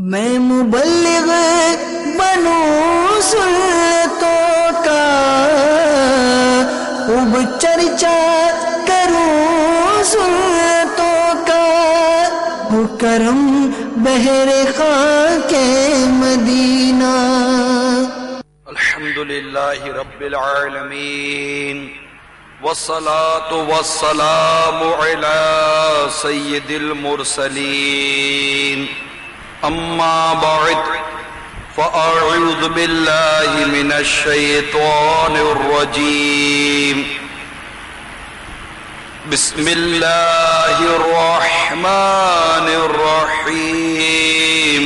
میں مبلغ بنوں سنتوں کا، خوب چرچا کروں سنتوں کا، ہو کرم بہر خاک مدینہ۔ الحمدللہ رب العالمین، والصلاة والسلام علی سید المرسلین، اما بعد فاعوذ باللہ من الشیطان الرجیم، بسم اللہ الرحمن الرحیم،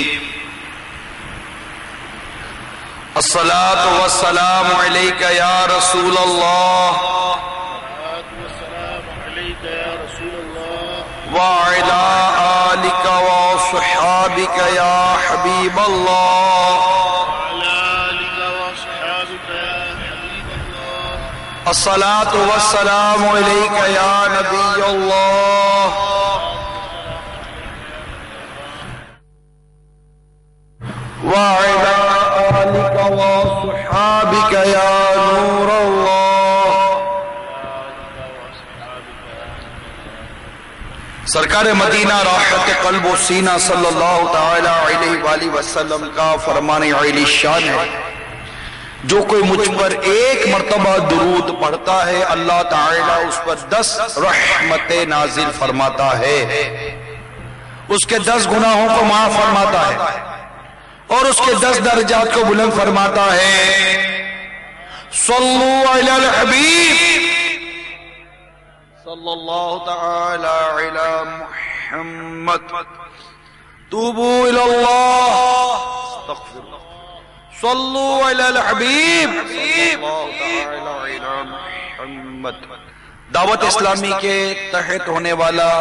الصلاة والسلام علیک یا رسول اللہ وعلى آلك وصحابك يا حبيب الله، الصلاة والسلام عليك يا نبي الله، وعلى آلك وصحابك يا نور الله۔ سرکار مدینہ راحت قلب و سینہ صلی اللہ تعالی علیہ وآلہ وسلم کا فرمان عالی شان ہے، جو کوئی مجھ پر ایک مرتبہ درود پڑھتا ہے اللہ تعالی اس پر 10 رحمتیں نازل فرماتا ہے، اس کے 10 گناہوں کو معاف فرماتا ہے اور اس کے 10 درجات کو بلند فرماتا ہے۔ صلو علی الحبیب صلی اللہ تعالی علی محمد، توبوا الی اللہ، استغفر اللہ، صلو علی الحبیب صلی اللہ تعالی علی محمد۔ دعوت اسلامی کے تحت ہونے والا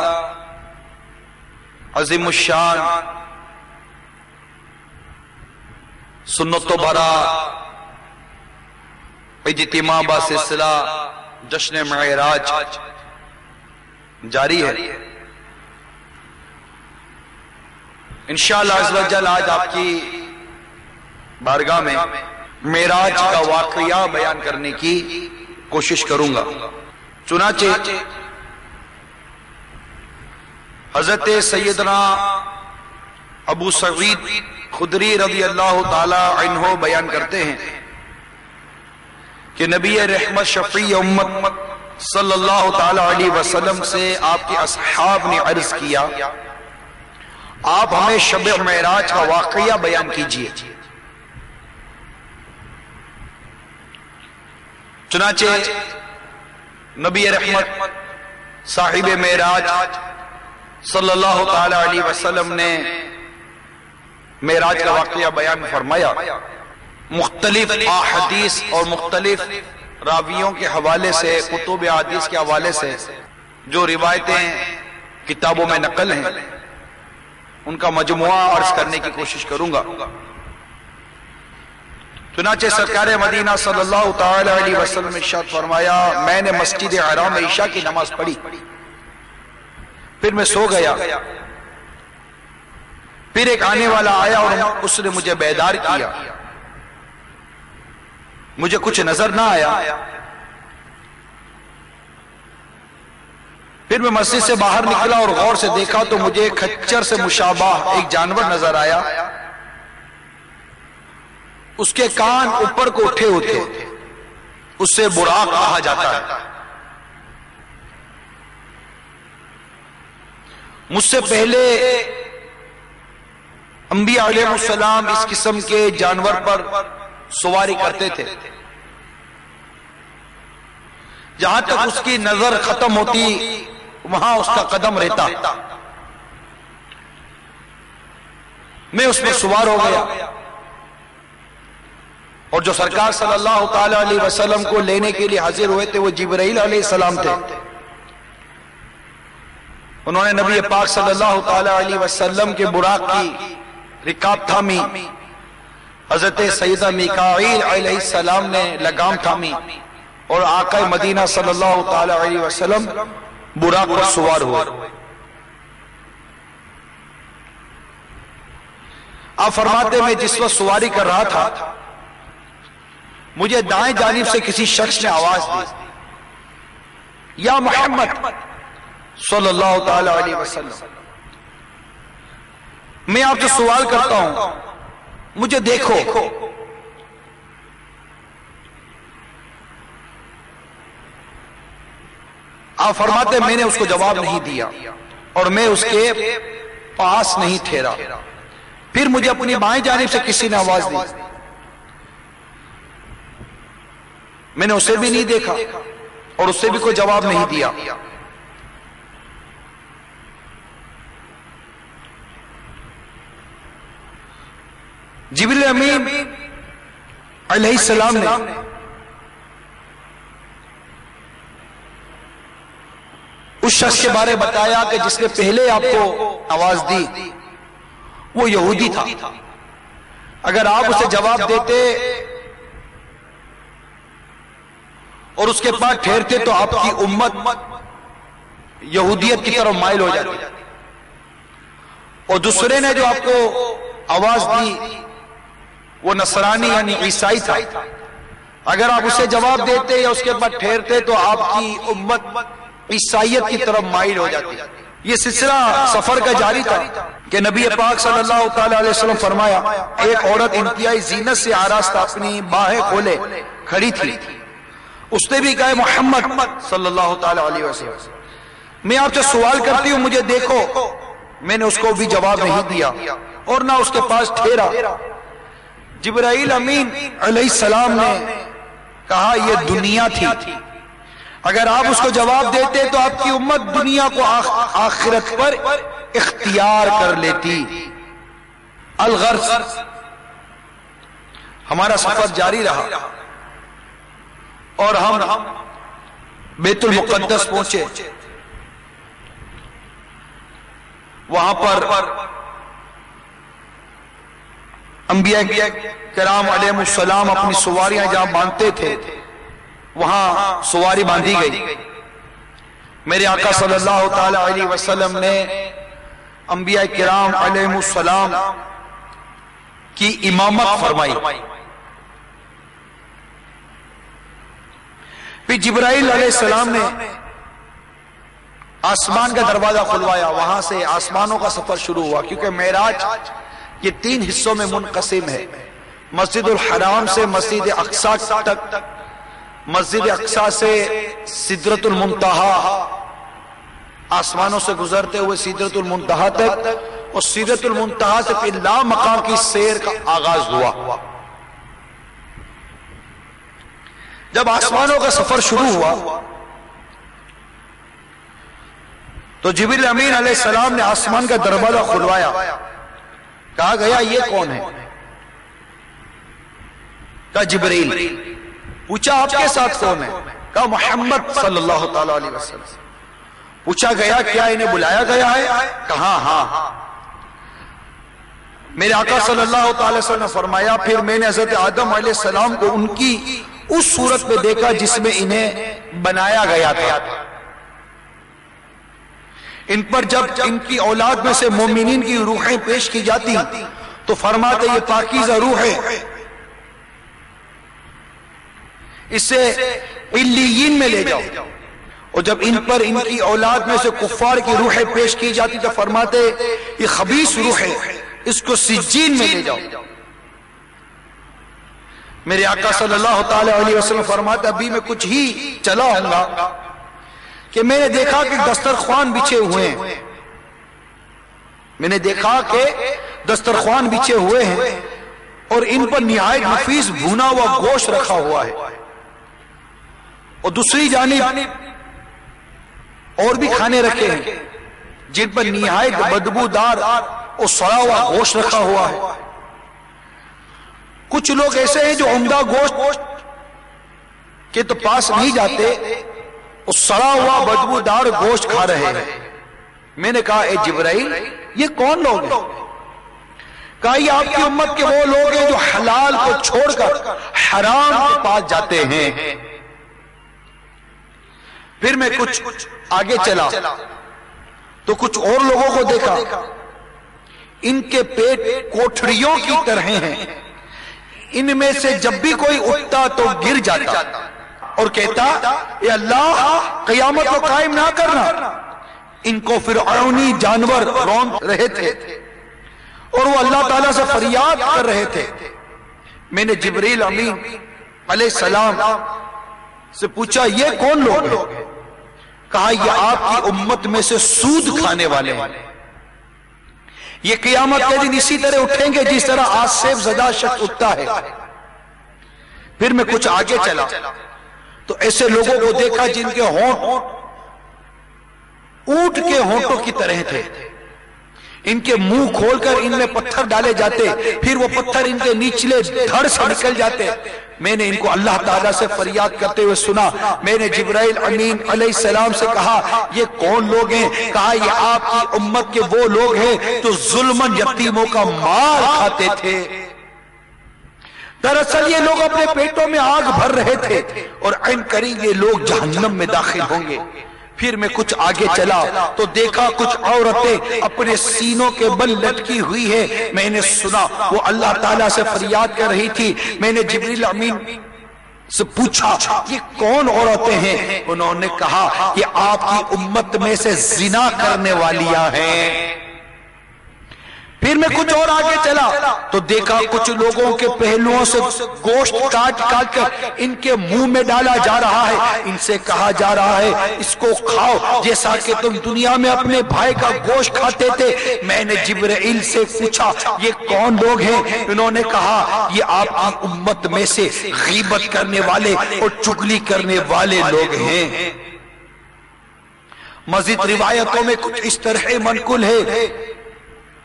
عظیم الشان سنت و بھرا اجتماع با سلسلہ جشن معراج جاری ہے۔ انشاءاللہ عز و جل آج آپ کی بارگاہ میں معراج کا واقعہ بیان کرنے کی کوشش کروں گا۔ چنانچہ حضرت سیدنا ابو سعید خدری رضی اللہ تعالی عنہ بیان کرتے ہیں کہ نبی رحمت شفیع امت صلی اللہ تعالی علیہ وسلم سے آپ کے اصحاب نے عرض کیا، آپ ہمیں شب معراج کا واقعہ بیان کیجئے۔ چنانچہ نبی رحمت صاحب معراج صلی اللہ تعالی علیہ وسلم نے معراج کا واقعہ بیان فرمایا۔ مختلف احادیث اور مختلف راویوں کے حوالے سے، کتب احادیث کے حوالے سے جو روایتیں کتابوں میں نقل ہیں ان کا مجموعہ عرض کرنے کی کوشش کروں گا۔ چنانچہ سرکار مدینہ صلی اللہ تعالی علیہ وسلم نے ارشاد فرمایا، میں نے مسجد حرام میں عشاء کی نماز پڑھی، پھر میں سو گیا، پھر ایک آنے والا آیا اور اس نے مجھے بیدار کیا، مجھے کچھ نظر نہ آیا، پھر میں مسجد سے باہر نکلا اور غور سے دیکھا تو مجھے کھچر سے مشابہ ایک جانور نظر آیا، اس کے کان اوپر کو اٹھے ہوتے، اسے براق کہا جاتا ہے۔ مجھ سے پہلے انبیاء علیہ السلام اس قسم کے جانور پر سواری کرتے تھے، جہاں تک اس کی نظر ختم ہوتی وہاں اس کا قدم رہتا، میں اس پر سوار ہو گیا، اور جو سرکار صلی اللہ تعالی علیہ وسلم کو لینے کے لیے حاضر ہوئے تھے وہ جبرائیل علیہ السلام تھے۔ انہوں نے نبی پاک صلی اللہ تعالی علیہ وسلم کے براق کی رکاب تھامی، حضرت سیدہ میکائیل علیہ السلام نے لگام تھامی، اور آقا مدینہ صلی اللہ تعالی علیہ وسلم براق پر سوار ہوئے۔ آپ فرماتے میں جس وقت سواری کر رہا تھا مجھے دائیں جانب سے کسی شخص نے آواز دی، یا محمد صلی اللہ تعالی علیہ وسلم، میں آپ سے سوال کرتا ہوں مجھے دیکھو۔ آپ فرماتے میں نے اس کو جواب نہیں دیا اور میں اس کے پاس نہیں ٹھہرا۔ پھر مجھے اپنی بائیں جانب سے کسی نے آواز دی، میں نے اسے بھی نہیں دیکھا اور اسے بھی کوئی جواب نہیں دیا۔ جبریل امین علیہ السلام نے اس شخص کے بارے بتایا کہ جس نے پہلے آپ کو آواز دی وہ یہودی تھا، اگر آپ اسے جواب دیتے اور اس کے پاس ٹھہرتے تو آپ کی امت یہودیت کی طرف مائل ہو جاتی، اور دوسرے نے جو آپ کو آواز دی وہ نصرانی یعنی عیسائی تھا، اگر آپ اسے جواب دیتے یا اس کے بعد ٹھہرتے تو آپ کی امت عیسائیت کی طرف مائل ہو جاتی۔ یہ سلسلہ سفر کا جاری تھا کہ نبی پاک صلی اللہ تعالی علیہ وسلم فرمایا ایک عورت انتہائی زینت سے آراستہ اپنی باہیں کھولے کھڑی تھی، اس نے بھی کہا محمد صلی اللہ تعالی علیہ وسلم میں آپ سے سوال کرتی ہوں مجھے دیکھو۔ میں نے اس کو بھی جواب نہیں دیا اور نہ اس کے پاس ٹھہرا۔ جبرائیل امین علیہ السلام نے کہا یہ دنیا تھی، اگر آپ اس کو جواب دیتے تو آپ کی امت دنیا کو آخرت پر اختیار کر لیتی۔ الغرض ہمارا سفر جاری رہا اور ہم بیت المقدس پہنچے، وہاں پر انبیاء کرام علیہ السلام اپنی سواریاں جہاں باندھتے تھے وہاں سواری باندھی گئی۔ میرے آقا صلی اللہ تعالی علیہ وسلم نے انبیاء کرام علیہ السلام کی امامت فرمائی۔ پھر جبرائیل علیہ السلام نے آسمان کا دروازہ کھلوایا، وہاں سے آسمانوں کا سفر شروع ہوا، کیونکہ معراج یہ 3 حصوں میں منقسم ہے، مسجد الحرام سے مسجد اقصی تک، مسجد اقصی سے سدرۃ المنتہا، آسمانوں سے گزرتے ہوئے سدرۃ المنتہا تک، اور سدرۃ المنتہا سے پھر لا مقام کی سیر کا آغاز ہوا۔ جب آسمانوں کا سفر شروع ہوا تو جبریل امین علیہ السلام نے آسمان کا دروازہ کھلوایا، کہا گیا یہ کون ہے؟ کہا جبریل۔ پوچھا آپ کے ساتھ کون ہے؟ کہا محمد صلی اللہ تعالی علیہ وسلم۔ پوچھا گیا کیا انہیں بلایا گیا ہے؟ کہا ہاں۔ میرے آقا صلی اللہ تعالی وسلم نے فرمایا پھر میں نے حضرت آدم علیہ السلام کو ان کی اس صورت میں دیکھا جس میں انہیں بنایا گیا تھا۔ ان پر جب ان کی اولاد میں سے مومنین کی روحیں پیش کی جاتی تو فرماتے یہ پاکیزہ روح ہے، اسے علیین میں لے جاؤ، اور جب ان پر ان کی اولاد میں سے کفار کی روحیں پیش کی جاتی تو فرماتے یہ خبیث روح ہے، اس کو سجین میں لے جاؤ۔ میرے آقا صلی اللہ تعالی علیہ وسلم فرماتے ابھی میں کچھ ہی چلا ہوں گا کہ میں نے دیکھا کہ دسترخوان بچھے ہوئے ہیں، میں نے دیکھا کہ دسترخوان بچھے ہوئے ہیں اور ان پر نہایت نفیس بھونا ہوا گوشت رکھا ہوا ہے، اور دوسری جانب اور بھی کھانے رکھے ہیں جن پر نہایت بدبودار اور سڑا ہوا گوشت رکھا ہوا ہے۔ کچھ لوگ ایسے ہیں جو عمدہ گوشت کے تو پاس نہیں جاتے، اور سڑا ہوا بدبودار گوشت کھا رہے ہیں۔ میں نے کہا اے جبرائیل یہ کون لوگ ہیں؟ کہا یہ آپ کی امت کے وہ لوگ ہیں جو حلال کو چھوڑ کر حرام کے پاس جاتے ہیں۔ پھر میں کچھ آگے چلا تو کچھ اور لوگوں کو دیکھا، ان کے پیٹ کوٹھڑیوں کی طرح ہیں، ان میں سے جب بھی کوئی اٹھتا تو گر جاتا اور کہتا اے اللہ قیامت کو قائم نہ کرنا۔ ان کو فرعونی جانور رونق رہے تھے اور وہ اللہ تعالیٰ سے فریاد کر رہے تھے۔ میں نے جبریل امین علیہ السلام سے پوچھا یہ کون لوگ ہیں؟ کہا یہ آپ کی امت میں سے سود کھانے والے ہیں، یہ قیامت کے دن اسی طرح اٹھیں گے جس طرح آصف زدہ شخص اٹھتا ہے۔ پھر میں کچھ آگے چلا تو ایسے لوگوں کو دیکھا جن کے ہونٹ اونٹ کے ہونٹوں کی طرح تھے، ان کے منہ کھول کر ان میں پتھر ڈالے جاتے، پھر وہ پتھر ان کے نیچلے دھڑ سے نکل جاتے۔ میں نے ان کو اللہ تعالیٰ سے فریاد کرتے ہوئے سنا۔ میں نے جبرائیل امین علیہ السلام سے کہا یہ کون لوگ ہیں؟ کہا یہ آپ کی امت کے وہ لوگ ہیں جو ظلماً یتیموں کا مال کھاتے تھے۔ دراصل یہ لوگ اپنے پیٹوں میں آگ بھر رہے تھے اور عین قریب یہ لوگ جہنم میں داخل ہوں گے۔ پھر میں کچھ آگے چلا تو دیکھا کچھ عورتیں اپنے سینوں کے بل لٹکی ہوئی ہے۔ میں نے سنا وہ اللہ تعالیٰ سے فریاد کر رہی تھی۔ میں نے جبریل امین سے پوچھا یہ کون عورتیں ہیں؟ انہوں نے کہا یہ آپ کی امت میں سے زنا کرنے والیاں ہیں۔ پھر میں کچھ اور آگے چلا تو دیکھا کچھ لوگوں کے پہلوؤں سے گوشت کاٹ کاٹ کر ان کے منہ میں ڈالا جا رہا ہے۔ ان سے کہا جا رہا ہے اس کو کھاؤ جیسا کہ تم دنیا میں اپنے بھائی کا گوشت کھاتے تھے۔ میں نے جبرائیل سے پوچھا یہ کون لوگ ہیں؟ انہوں نے کہا یہ آپ کی امت میں سے غیبت کرنے والے اور چغلی کرنے والے لوگ ہیں۔ مزید روایتوں میں کچھ اس طرح منقول ہے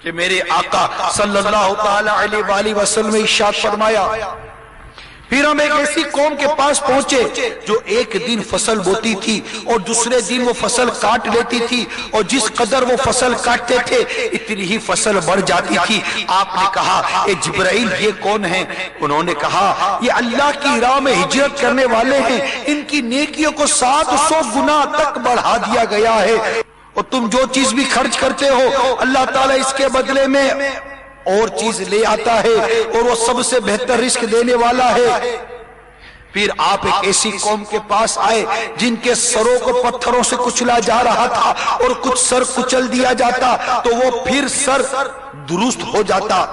کہ میرے آقا صلی اللہ تعالی علیہ وآلہ وسلم نے ارشاد فرمایا پھر ہم ایک ایسی قوم کے پاس پہنچے جو ایک دن فصل بوتی تھی اور دوسرے دن وہ فصل کاٹ لیتی تھی، اور جس قدر وہ فصل کاٹتے تھے اتنی ہی فصل بڑھ جاتی تھی۔ آپ نے کہا اے جبرائیل یہ کون ہیں؟ انہوں نے کہا یہ اللہ کی راہ میں ہجرت کرنے والے ہیں، ان کی نیکیوں کو 700 گنا تک بڑھا دیا گیا ہے، اور تم جو چیز بھی خرچ کرتے ہو اللہ تعالیٰ اس کے بدلے میں اور چیز لے آتا ہے، اور وہ سب سے بہتر رزق دینے والا ہے۔ پھر آپ ایک ایسی قوم کے پاس آئے جن کے سروں کو پتھروں سے کچلا جا رہا تھا، اور کچھ سر کچل دیا جاتا تو وہ پھر سر درست ہو جاتا،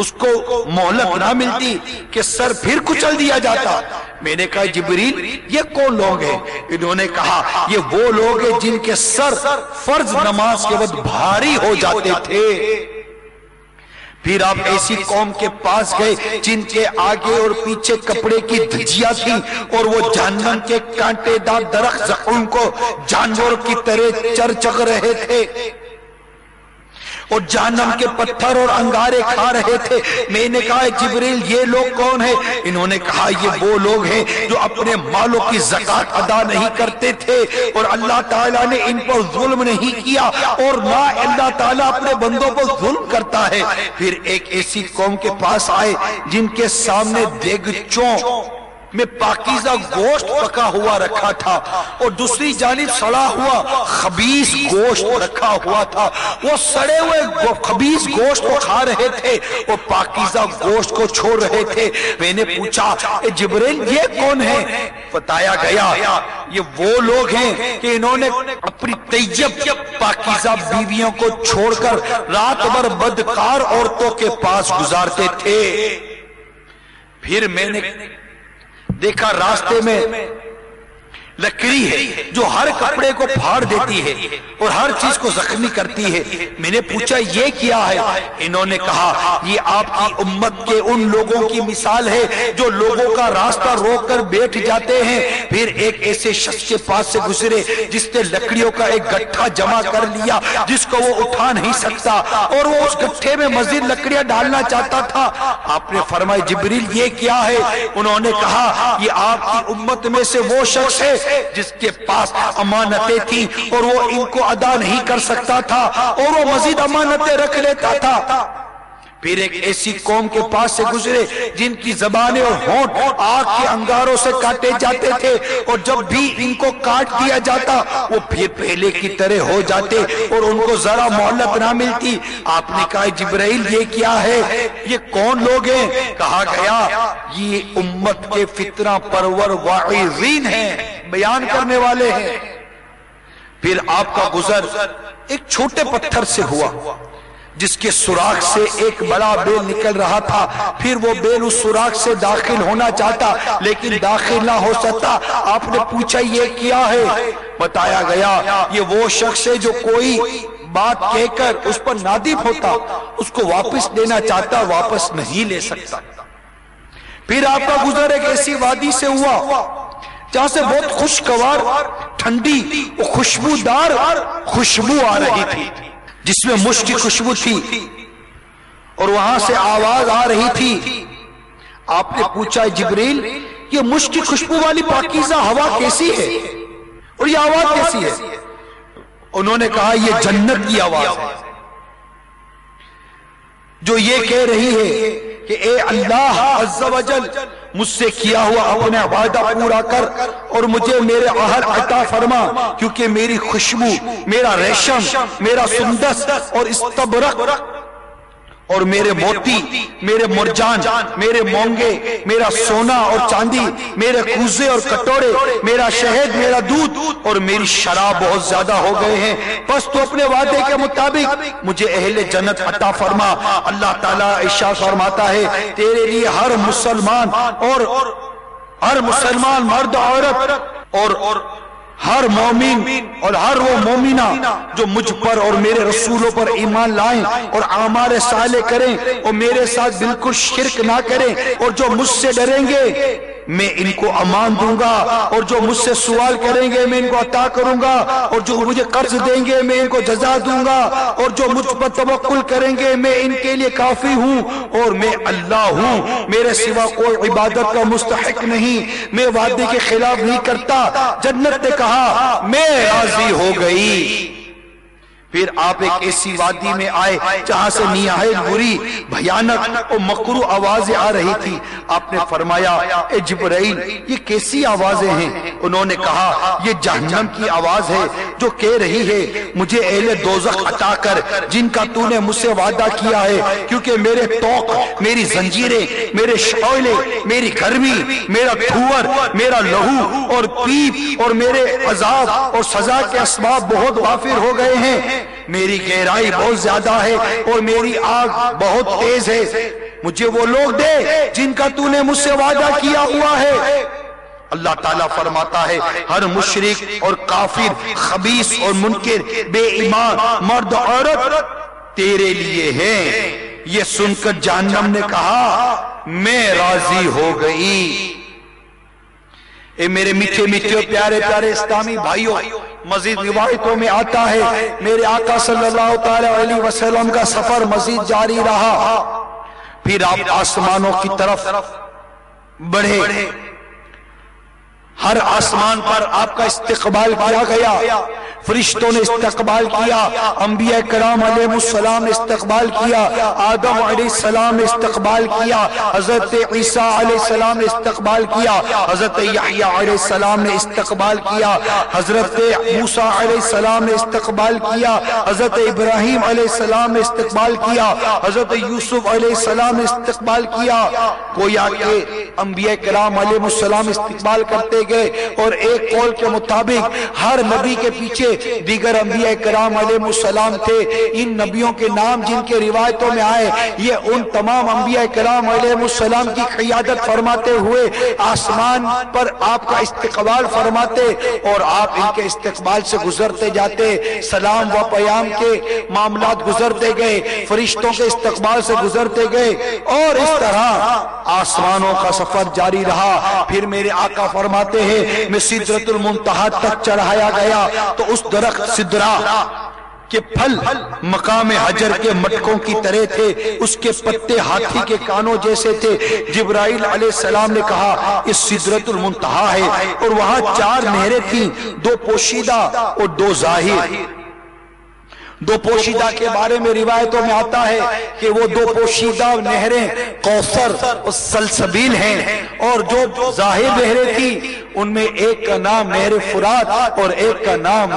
اس کو مہلت نہ ملتی کہ سر پھر کچل دیا جاتا۔ میں نے کہا جبریل یہ کون لوگ ہیں؟ انہوں نے کہا یہ وہ لوگ ہیں جن کے سر فرض نماز کے وقت بھاری ہو جاتے تھے۔ پھر آپ ایسی قوم کے پاس گئے جن کے آگے اور پیچھے کپڑے کی دھجیاں تھیں، اور وہ جہنم کے کانٹے دار درخت زقوم کو جانور کی طرح چر چغ رہے تھے، اور جہنم کے پتھر اور انگارے کھا رہے تھے۔ میں نے کہا جبریل یہ لوگ کون ہیں؟ انہوں نے کہا یہ وہ لوگ ہیں جو اپنے مالوں کی زکوٰۃ ادا نہیں کرتے تھے، اور اللہ تعالیٰ نے ان پر ظلم نہیں کیا، اور نہ اللہ تعالیٰ اپنے بندوں پر ظلم کرتا ہے۔ پھر ایک ایسی قوم کے پاس آئے جن کے سامنے دیگچوں میں پاکیزہ گوشت پکا ہوا رکھا تھا، اور دوسری جانب سڑا ہوا خبیث گوشت رکھا ہوا تھا۔ وہ سڑے ہوئے خبیث گوشت کو کھا رہے تھے اور پاکیزہ گوشت کو چھوڑ رہے تھے۔ میں نے پوچھا اے جبرائیل یہ کون ہیں؟ بتایا گیا یہ وہ لوگ ہیں کہ انہوں نے اپنی طیب پاکیزہ بیویوں کو چھوڑ کر رات بھر بدکار عورتوں کے پاس گزارتے تھے۔ پھر میں نے دیکھا راستے میں لکڑی ہے جو ہر کپڑے کو پھاڑ دیتی ہے اور ہر چیز کو زخمی کرتی ہے۔ میں نے پوچھا یہ کیا ہے؟ انہوں نے کہا یہ آپ کی امت کے ان لوگوں کی مثال ہے جو لوگوں کا راستہ روک کر بیٹھ جاتے ہیں۔ پھر ایک ایسے شخص کے پاس سے گزرے جس نے لکڑیوں کا ایک گٹھا جمع کر لیا جس کو وہ اٹھا نہیں سکتا، اور وہ اس گٹھے میں مزید لکڑیاں ڈالنا چاہتا تھا۔ آپ نے فرمایا جبریل یہ کیا ہے؟ انہوں نے کہا یہ آپ کی امت میں سے وہ شخص ہے جس کے پاس امانتیں تھیں اور وہ ان کو ادا نہیں کر سکتا تھا، اور وہ مزید امانتیں رکھ لیتا تھا۔ پھر ایک ایسی قوم کے پاس سے گزرے جن کی زبانیں اور ہونٹ آگ کے انگاروں سے کاٹے جاتے تھے، اور جب بھی ان کو کاٹ دیا جاتا وہ پھر پہلے کی طرح ہو جاتے اور ان کو ذرا مہلت نہ ملتی۔ آپ نے کہا جبرائیل یہ کیا ہے، یہ کون لوگ ہیں؟ کہا گیا یہ امت کے فتنہ پرور واعظین ہیں، بیان کرنے والے ہیں۔ پھر آپ کا گزر ایک چھوٹے پتھر سے ہوا جس کے سوراخ سے ایک بڑا بیل نکل رہا تھا، پھر وہ بیل اس سوراخ سے داخل ہونا چاہتا لیکن داخل نہ ہو سکتا۔ آپ نے پوچھا یہ کیا ہے؟ بتایا گیا یہ وہ شخص ہے جو کوئی بات کہہ کر اس پر نادم ہوتا، اس کو واپس لینا چاہتا، واپس نہیں لے سکتا۔ پھر آپ کا گزر ایک ایسی وادی سے ہوا جہاں سے بہت خوشگوار ٹھنڈی خوشبودار خوشبو آ رہی تھی، جس میں مشک کی خوشبو تھی، اور وہاں سے آواز آ رہی تھی۔ آپ نے پوچھا جبریل یہ مشک کی خوشبو والی پاکیزہ ہوا کیسی ہے اور یہ آواز کیسی ہے؟ انہوں نے کہا یہ جنت کی آواز ہے جو یہ کہہ رہی ہے کہ اے اللہ عز و جل مجھ سے کیا ہوا اپنے وعدہ پورا کر اور مجھے میرے اہل عطا فرما، کیونکہ میری خوشبو، میرا ریشم، میرا سندس اور استبرق اور میرے موتی، میرے مرجان، میرے مونگے، میرا سونا اور چاندی، میرے کوزے اور کٹورے، میرا شہد، میرا دودھ اور میری شراب بہت زیادہ ہو گئے ہیں، بس تو اپنے وعدے کے مطابق مجھے اہل جنت عطا فرما۔ اللہ تعالیٰ ارشاد فرماتا ہے تیرے لیے ہر مسلمان مرد عورت اور ہر مومن اور ہر وہ مومنہ جو مجھ پر اور میرے رسولوں پر ایمان لائیں اور اعمال صالح کریں اور میرے ساتھ بالکل شرک نہ کریں، اور جو مجھ سے ڈریں گے میں ان کو امان دوں گا، اور جو مجھ سے سوال کریں گے میں ان کو عطا کروں گا، اور جو مجھے قرض دیں گے میں ان کو جزا دوں گا، اور جو مجھ پر توکل کریں گے میں ان کے لیے کافی ہوں، اور میں اللہ ہوں، میرے سوا کوئی عبادت کا مستحق نہیں، میں وعدے کے خلاف نہیں کرتا۔ جنت نے کہا میں راضی ہو گئی۔ پھر آپ ایک ایسی وادی میں آئے جہاں سے نہایت بری، بھیانک اور مکروہ آوازیں آ رہی تھی۔ آپ نے فرمایا اے جبرائیل یہ کیسی آوازیں ہیں؟ انہوں نے کہا یہ جہنم کی آواز ہے جو کہہ رہی ہے مجھے اہل دوزخ عطا کر جن کا تو نے مجھ سے وعدہ کیا ہے، کیونکہ میرے توق، میری زنجیریں، میرے شعلے، میری گرمی، میرا دھوئر، میرا لہو اور پیپ اور میرے عذاب اور سزا کے اسباب بہت وافر ہو گئے ہیں، میری گہرائی بہت زیادہ ہے اور میری آگ بہت تیز ہے، مجھے وہ لوگ دے جن کا تو نے مجھ سے وعدہ کیا ہوا ہے۔ اللہ تعالیٰ فرماتا ہے ہر مشرک اور کافر، خبیث اور منکر، بے ایمان مرد عورت تیرے لیے ہیں۔ یہ سن کر جہنم نے کہا میں راضی ہو گئی۔ اے میرے میٹھے میٹھے پیارے پیارے اسلامی بھائیوں، مزید روایتوں میں آتا ہے میرے آقا صلی اللہ علیہ وسلم کا سفر مزید جاری رہا، پھر آپ آسمانوں کی طرف بڑھے، ہر آسمان پر آپ کا استقبال کیا گیا، فرشتوں نے استقبال کیا، انبیاء کرام علیہ السلام نے استقبال کیا، آدم علیہ السلام نے استقبال کیا، حضرت عیسیٰ علیہ السلام نے استقبال کیا، حضرت یحییٰ علیہ السلام نے استقبال کیا، حضرت موسیٰ علیہ السلام نے استقبال کیا، حضرت ابراہیم علیہ السلام نے استقبال کیا، حضرت یوسف علیہ السلام نے استقبال کیا۔ گویا کہ انبیاء کرام علیہ السلام استقبال کرتے گئے، اور ایک قول کے مطابق ہر نبی کے پیچھے دیگر انبیاء کرام علیہ السلام تھے۔ ان نبیوں کے نام جن کے روایتوں میں آئے، یہ ان تمام انبیاء کرام علیہ السلام کی قیادت فرماتے ہوئے آسمان پر آپ کا استقبال فرماتے، اور آپ ان کے استقبال سے گزرتے جاتے، سلام و پیام کے معاملات گزرتے گئے، فرشتوں کے استقبال سے گزرتے گئے، اور اس طرح آسمانوں کا سفر جاری رہا۔ پھر میرے آقا فرماتے ہیں میں سدرۃ المنتہا تک چڑھایا گیا تو اس درخت سدرا کے پھل مقام حجر کے مٹکوں کی طرح تھے، اس کے پتے ہاتھی کے کانوں جیسے تھے۔ جبرائیل علیہ السلام نے کہا اس سدرۃ المنتہا ہے، اور وہاں 4 نہریں تھیں، 2 پوشیدہ اور 2 ظاہر۔ دو پوشیدہ کے بارے میں روایتوں میں آتا ہے کہ وہ دو پوشیدہ نہریں کوثر اور سلسبیل ہیں، اور جو ظاہر نہریں تھی ان میں ایک کا نام نہر فرات اور ایک کا نام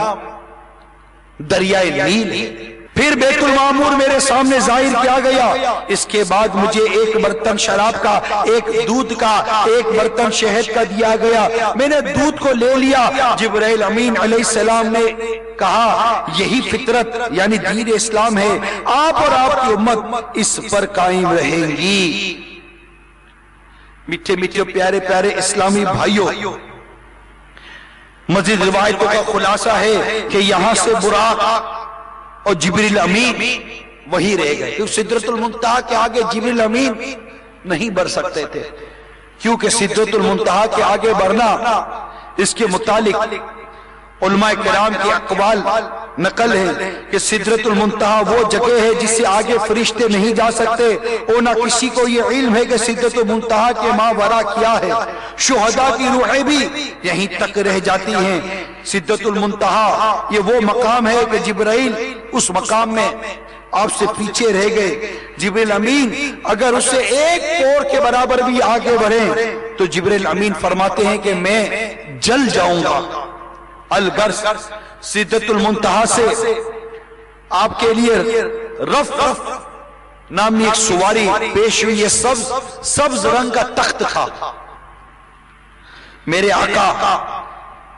دریائے نیل ہے۔ پھر بیت المعمور میرے سامنے ظاہر کیا گیا، اس کے بعد مجھے ایک برتن شراب کا، ایک دودھ کا، ایک برتن شہد کا دیا گیا۔ میں نے دودھ کو لے لیا۔ جبرائیل امین علیہ السلام نے کہا یہی فطرت یعنی دین اسلام ہے، آپ اور آپ کی امت اس پر قائم رہیں گی۔ میٹھے میٹھے پیارے پیارے اسلامی بھائیوں، مزید روایتوں کا خلاصہ ہے کہ یہاں سے براق اور جبریل امین وہی رہ گئے، کیونکہ سدرۃ المنتہا کے آگے جبریل امین نہیں بڑھ سکتے تھے، کیونکہ سدرۃ المنتہا کے آگے بڑھنا، اس کے متعلق علماء کرام کی اقوال نقل ہے کہ سدرۃ المنتہا وہ جگہ ہے جس سے آگے فرشتے نہیں جا سکتے، اور نہ کسی کو یہ علم ہے کہ سدرۃ المنتہا کے ماورا کیا ہے۔ شہداء کی روحیں بھی یہیں تک رہ جاتی ہیں۔ سدرۃ المنتہا یہ وہ مقام ہے کہ جبرائیل اس مقام میں آپ سے پیچھے رہ گئے۔ جبریل امین اگر اس سے ایک پور کے برابر بھی آگے بڑھیں تو جبریل امین فرماتے ہیں کہ میں جل جاؤں گا۔ الغرض سدرۃ المنتہا سے آپ کے لیے رف نامی ایک سواری پیش ہوئی، یہ سبز رنگ کا تخت تھا۔ میرے آقا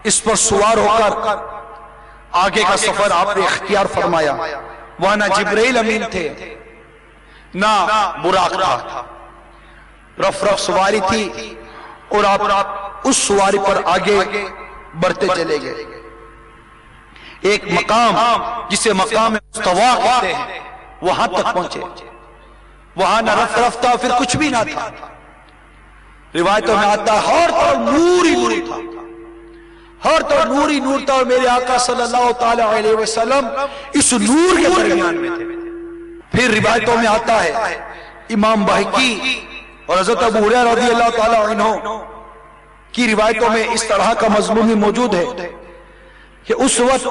اس پر سوار ہو کر آگے کا سفر آپ نے اختیار فرمایا۔ وہاں نہ جبرائیل امین تھے نہ براق تھا، رف سواری تھی، اور آپ اس سواری پر آگے بڑھتے چلے گئے۔ ایک مقام جسے مقام استوا کہتے ہیں وہاں تک پہنچے۔ وہاں نہ رف تھا، پھر کچھ بھی نہ تھا۔ روایتوں میں آتا ہے ہر طرف نور ہی نور تھا، ہر طرف نور ہی نور تھا، اور میرے آقا صلی اللہ تعالی علیہ وسلم اس نور کے درمیان میں تھے۔ پھر روایتوں میں آتا ہے امام بہقی اور حضرت ابو ہریرہ رضی اللہ تعالی عنہ کی روایتوں میں اس طرح کا مضمون بھی موجود ہے کہ اس وقت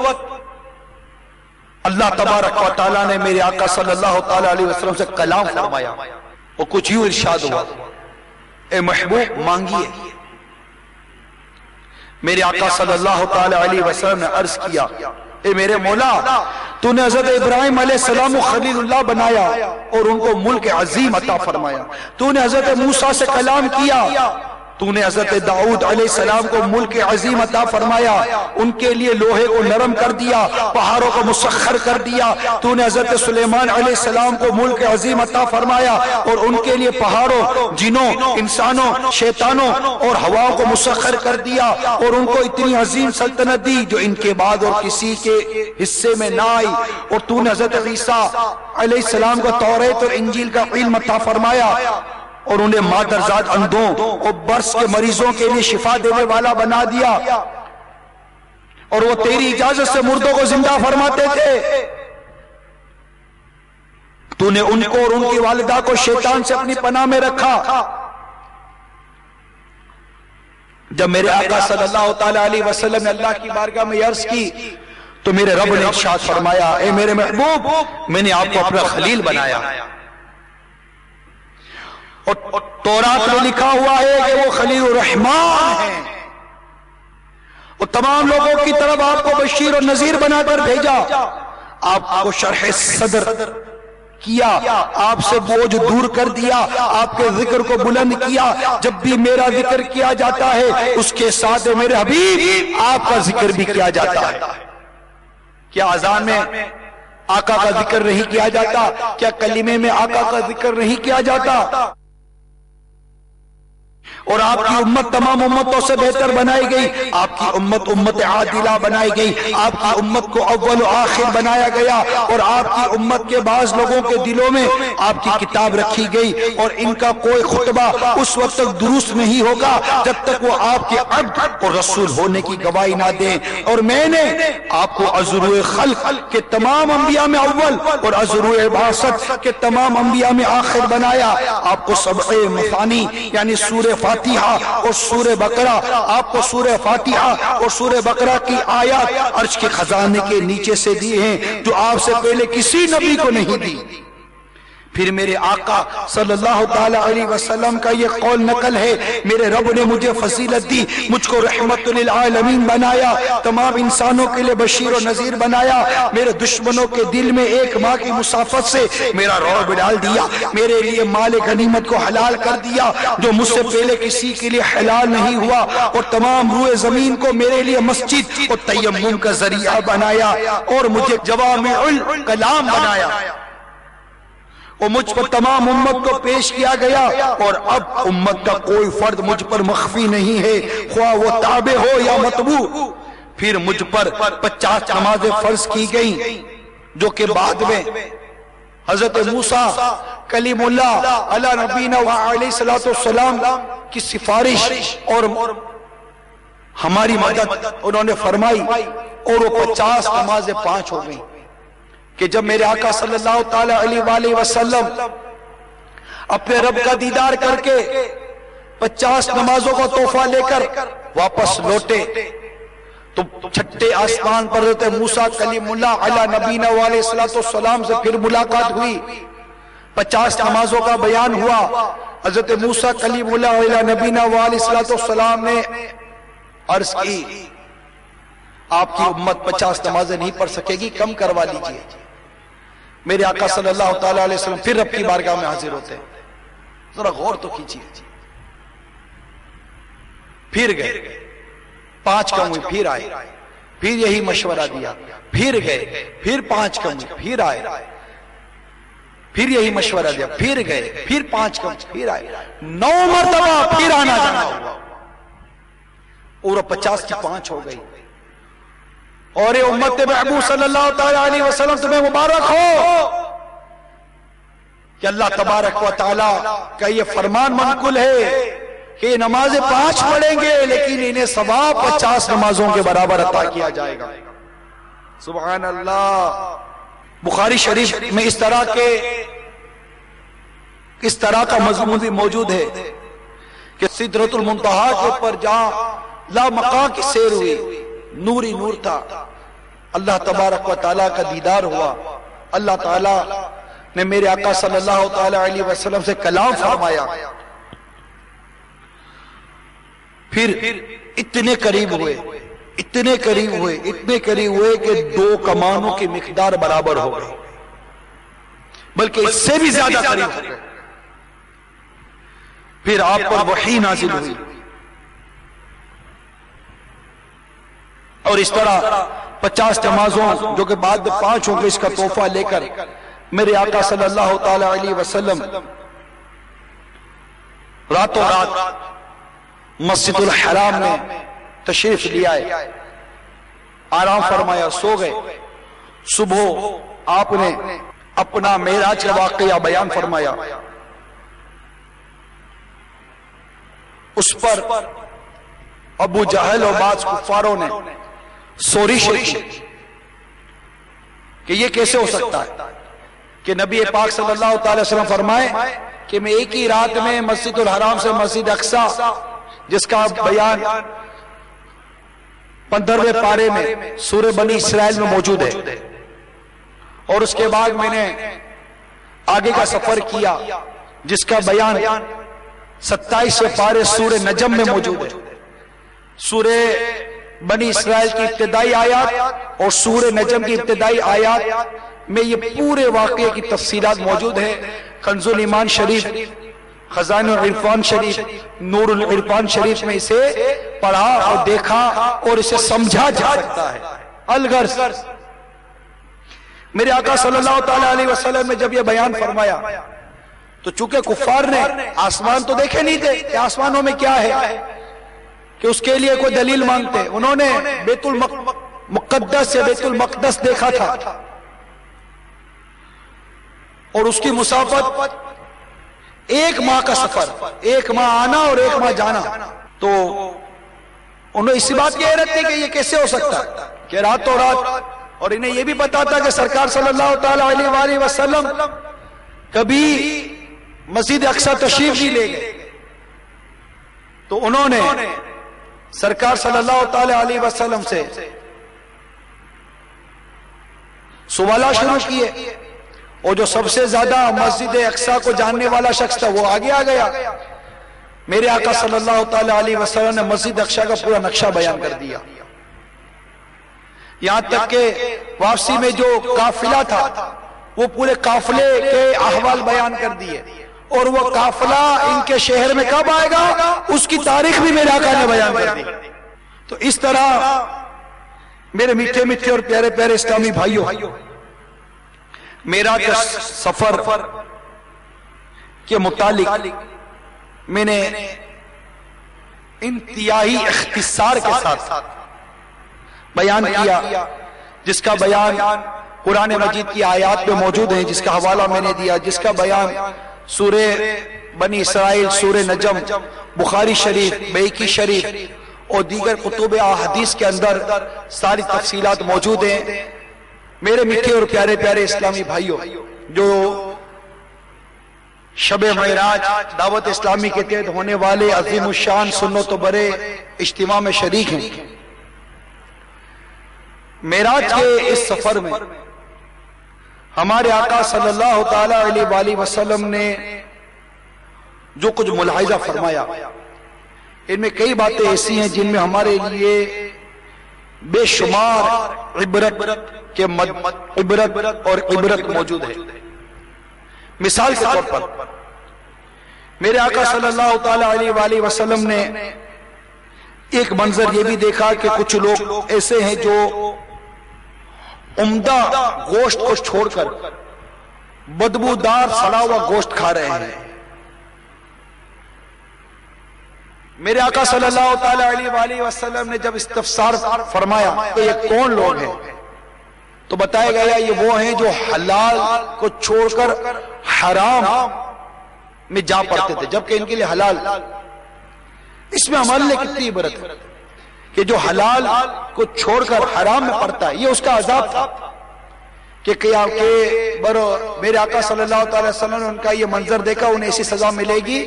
اللہ تبارک و تعالیٰ نے میرے آقا صلی اللہ تعالی علیہ وسلم سے کلام فرمایا، اور کچھ یوں ارشاد ہوا، اے محبوب مانگیے۔ میرے آقا صلی اللہ تعالی علیہ وسلم نے عرض کیا، اے میرے مولا، تو نے حضرت ابراہیم علیہ السلام کو خلیل اللہ بنایا اور ان کو ملک عظیم عطا فرمایا، تو نے حضرت موسیٰ سے کلام کیا، تو نے حضرت داؤد علیہ السلام کو ملک عظیم عطا فرمایا، ان کے لیے لوہے کو نرم کر دیا، پہاڑوں کو مسخر کر دیا، تو نے حضرت سلیمان علیہ السلام کو ملک عظیم عطا فرمایا اور ان کے لیے پہاڑوں، جنوں، انسانوں، شیطانوں اور ہواؤں کو مسخر کر دیا، اور ان کو اتنی عظیم سلطنت دی جو ان کے بعد اور کسی کے حصے میں نہ آئی، اور تو نے حضرت عیسیٰ علیہ السلام کو توریت اور انجیل کا علم عطا فرمایا، اور انہیں مادرزاد اندھوں اور برس کے مریضوں کے لیے شفا دینے والا بنا دیا، اور وہ تیری اجازت سے مردوں کو زندہ فرماتے تھے۔ تو نے ان کو اور ان کی والدہ کو شیطان سے اپنی پناہ میں رکھا۔ جب میرے آقا صلی اللہ تعالی علیہ وسلم نے اللہ کی بارگاہ میں عرض کی تو میرے رب نے ارشاد فرمایا، اے میرے محبوب، میں نے آپ کو اپنا خلیل بنایا، اور تورات میں لکھا ہوا ہے کہ وہ خلیل الرحمان ہیں، اور تمام لوگوں کی طرف آپ کو بشیر اور نذیر بنا کر بھیجا، آپ کو شرح صدر کیا، آپ سے بوجھ دور کر دیا، آپ کے ذکر کو بلند کیا۔ جب بھی میرا ذکر کیا جاتا ہے اس کے ساتھ میرے حبیب آپ کا ذکر بھی کیا جاتا ہے۔ کیا اذان میں آقا کا ذکر نہیں کیا جاتا؟ کیا کلمے میں آقا کا ذکر نہیں کیا جاتا؟ اور آپ کی امت تمام امتوں سے بہتر بنائی گئی، آپ کی امت امت عادلہ بنائی گئی، آپ کی امت کو اول و آخر بنایا گیا، اور آپ کی امت کے بعض لوگوں کے دلوں میں آپ کی کتاب رکھی گئی، اور ان کا کوئی خطبہ اس وقت تک درست نہیں ہوگا جب تک وہ آپ کے عبد اور رسول ہونے کی گواہی نہ دیں۔ اور میں نے آپ کو ازروع خلق کے تمام انبیاء میں اول اور ازروع بعثت کے تمام انبیاء میں آخر بنایا۔ آپ کو سبع مثانی یعنی سورہ فاتحہ اور سورہ بقرہ، آپ کو سورہ فاتحہ اور سورہ بقرہ کی آیات عرش کے خزانے کے نیچے سے دی ہیں جو آپ سے پہلے کسی نبی کو نہیں دی۔ پھر میرے آقا صلی اللہ تعالی علیہ وسلم کا یہ قول نقل ہے، میرے رب نے مجھے فضیلت دی، مجھ کو رحمت للعالمین بنایا، تمام انسانوں کے لیے بشیر و نذیر بنایا، میرے دشمنوں کے دل میں ایک ماہ کی مسافت سے میرا رعب ڈال دیا، میرے لیے مال غنیمت کو حلال کر دیا جو مجھ سے پہلے کسی کے لیے حلال نہیں ہوا، اور تمام روئے زمین کو میرے لیے مسجد اور تیمم کا ذریعہ بنایا، اور مجھے جوامع الکلام بنایا، اور مجھ پر تمام امت کو پیش کیا گیا، اور اب امت کا کوئی فرد مجھ پر مخفی نہیں ہے، خواہ وہ تابع ہو یا متبوع۔ پھر مجھ پر 50 نمازیں فرض کی گئیں جو کہ بعد میں حضرت موسیٰ کلیم اللہ علی نبینا علیہ السلام کی سفارش اور ہماری مدد انہوں نے فرمائی، اور وہ 50 نمازیں 5 ہو گئیں کہ جب میرے آقا صلی اللہ تعالی علیہ وآلہ وسلم اپنے رب کا دیدار کر کے 50 نمازوں کا تحفہ لے کر واپس لوٹے تو چھٹے آسمان پر حضرت موسیٰ کلیم اللہ علی نبینا علیہ السلام سے پھر ملاقات ہوئی، 50 نمازوں کا بیان ہوا، حضرت موسیٰ کلیم اللہ علی نبینا علیہ السلام نے عرض کی آپ کی امت 50 نمازیں نہیں پڑھ سکے گی، کم کروا لیجئے۔ میرے آقا صلی اللہ تعالی علیہ وسلم پھر رب کی بارگاہ میں حاضر ہوتے ہیں، ذرا غور تو کیجئے، پھر گئے 5 کم ہوئی، پھر آئے، پھر یہی مشورہ دیا، پھر گئے، پھر 5 کم ہوئی، پھر آئے، پھر یہی مشورہ دیا، پھر گئے، پھر 5 کم، پھر آئے، 9 مرتبہ پھر آنا جانا ہوا، اور 50 کی 5 ہو گئی۔ اور اے امت محبوب صلی اللہ تعالی علیہ وسلم تمہیں مبارک ہو کہ اللہ تبارک و تعالی کا یہ فرمان منقول ہے کہ یہ نمازیں 5 پڑھیں گے لیکن انہیں ثواب 50 نمازوں کے برابر عطا کیا جائے گا۔ سبحان اللہ۔ بخاری شریف میں اس طرح کا مضمون بھی موجود ہے کہ سدرۃ المنتہا کے اوپر جہاں لا مقام کی سیر ہوئی، نور ہی نور تھا، اللہ تبارک و تعالیٰ کا دیدار ہوا، اللہ تعالیٰ نے میرے آقا صلی اللہ تعالی علیہ وسلم سے کلام فرمایا، پھر اتنے قریب ہوئے، اتنے قریب ہوئے، اتنے قریب ہوئے کہ 2 کمانوں کی مقدار برابر ہو گئی، بلکہ اس سے بھی زیادہ قریب ہو گئے۔ پھر آپ پر وحی نازل ہوئی، اور اس طرح 50 نمازوں جو کہ بعد 5 ہوں گے اس کا تحفہ لے کر میرے آقا صلی اللہ تعالی علیہ وسلم راتوں رات مسجد الحرام میں تشریف لے آئے، آرام فرمایا، سو گئے۔ صبح آپ نے اپنا معراج کا واقعہ بیان فرمایا، اس پر ابو جہل اور بعض کفاروں نے سورش کی کہ یہ کیسے ہو سکتا ہے کہ نبی پاک صلی اللہ تعالی وسلم فرمائے کہ میں ایک ہی رات میں مسجد الحرام سے مسجد اقصی، جس کا بیان 15ویں پارے میں سورہ بنی اسرائیل میں موجود ہے، اور اس کے بعد میں نے آگے کا سفر کیا جس کا بیان 27ویں پارے سورہ نجم میں موجود ہے۔ سورہ بنی اسرائیل کی ابتدائی آیات اور سورہ نجم کی ابتدائی آیات میں یہ پورے واقعے کی تفصیلات موجود ہیں۔ کنز الایمان شریف، خزائن العرفان شریف، نور العرفان شریف میں اسے پڑھا اور دیکھا اور اسے سمجھا جا سکتا ہے۔ الغرض میرے آقا صلی اللہ تعالی علیہ وسلم نے جب یہ بیان فرمایا تو چونکہ کفار نے آسمان تو دیکھے نہیں تھے کہ آسمانوں میں کیا ہے کہ اس کے لیے کوئی دلیل مانگتے، انہوں نے بیت المقدس سے بیت المقدس دیکھا تھا اور اس کی مسافت 1 ماہ کا سفر، 1 ماہ آنا اور 1 ماہ جانا، تو انہوں اسی بات کی حیرت تھی کہ یہ کیسے ہو سکتا ہے کہ راتوں رات، اور انہیں یہ بھی پتا تھا کہ سرکار صلی اللہ تعالی علیہ وآلہ وسلم کبھی مسجد اقصی تشریف نہیں لے گئے، تو انہوں نے سرکار صلی اللہ تعالی علیہ وسلم سے سوالات شروع کیے، اور جو سب سے زیادہ مسجد اقصی کو جاننے والا شخص تھا وہ آگے آ گیا۔ میرے آقا صلی اللہ تعالی علیہ وسلم نے مسجد اقصی کا پورا نقشہ بیان کر دیا، یہاں تک کہ واپسی میں جو قافلہ تھا وہ پورے قافلے کے احوال بیان کر دیے، اور وہ قافلہ ان کے شہر میں کب آئے گا اس کی تاریخ بھی میرے آقا نے بیان کر دی۔ تو اس طرح میرے میٹھے میٹھے اور پیارے پیارے اسلامی بھائیوں، میرا سفر کے متعلق میں نے انتہائی اختصار کے ساتھ بیان کیا، جس کا بیان قرآن مجید کی آیات میں موجود ہے، جس کا حوالہ میں نے دیا، جس کا بیان سورہ بنی اسرائیل، سورہ نجم، بخاری شریف، بیہقی شریف اور دیگر کتب احادیث کے اندر ساری تفصیلات موجود ہیں۔ میرے میٹھے اور پیارے پیارے اسلامی بھائیوں، جو شب معراج دعوت اسلامی کے تحت ہونے والے عظیم الشان سنت و برے اجتماع میں شریک ہیں، معراج کے اس سفر میں ہمارے آقا صلی اللہ تعالی علیہ وآلہ وسلم نے جو کچھ ملاحظہ فرمایا، ان میں کئی باتیں ایسی ہیں جن میں ہمارے لیے بے شمار عبرت اور عبرت موجود ہے۔ مثال کے طور پر میرے آقا صلی اللہ تعالی علیہ وآلہ وسلم نے ایک منظر یہ بھی دیکھا کہ کچھ لوگ ایسے ہیں جو عمدہ گوشت کو چھوڑ کر بدبودار سڑا ہوا گوشت کھا رہے ہیں۔ میرے آقا صلی اللہ تعالی علیہ وآلہ وسلم نے جب استفسار فرمایا کہ یہ کون لوگ ہیں، تو بتایا گیا یہ وہ ہیں جو حلال کو چھوڑ کر حرام میں جا پڑتے تھے، جبکہ ان کے لیے حلال۔ اس میں ہمارے لیے کتنی عبرت ہے کہ جو حلال کو چھوڑ کر حرام میں پڑتا ہے، یہ اس کا عذاب تھا کہ میرے آقا صلی اللہ تعالی وسلم نے ان کا یہ منظر دیکھا، انہیں ایسی سزا ملے گی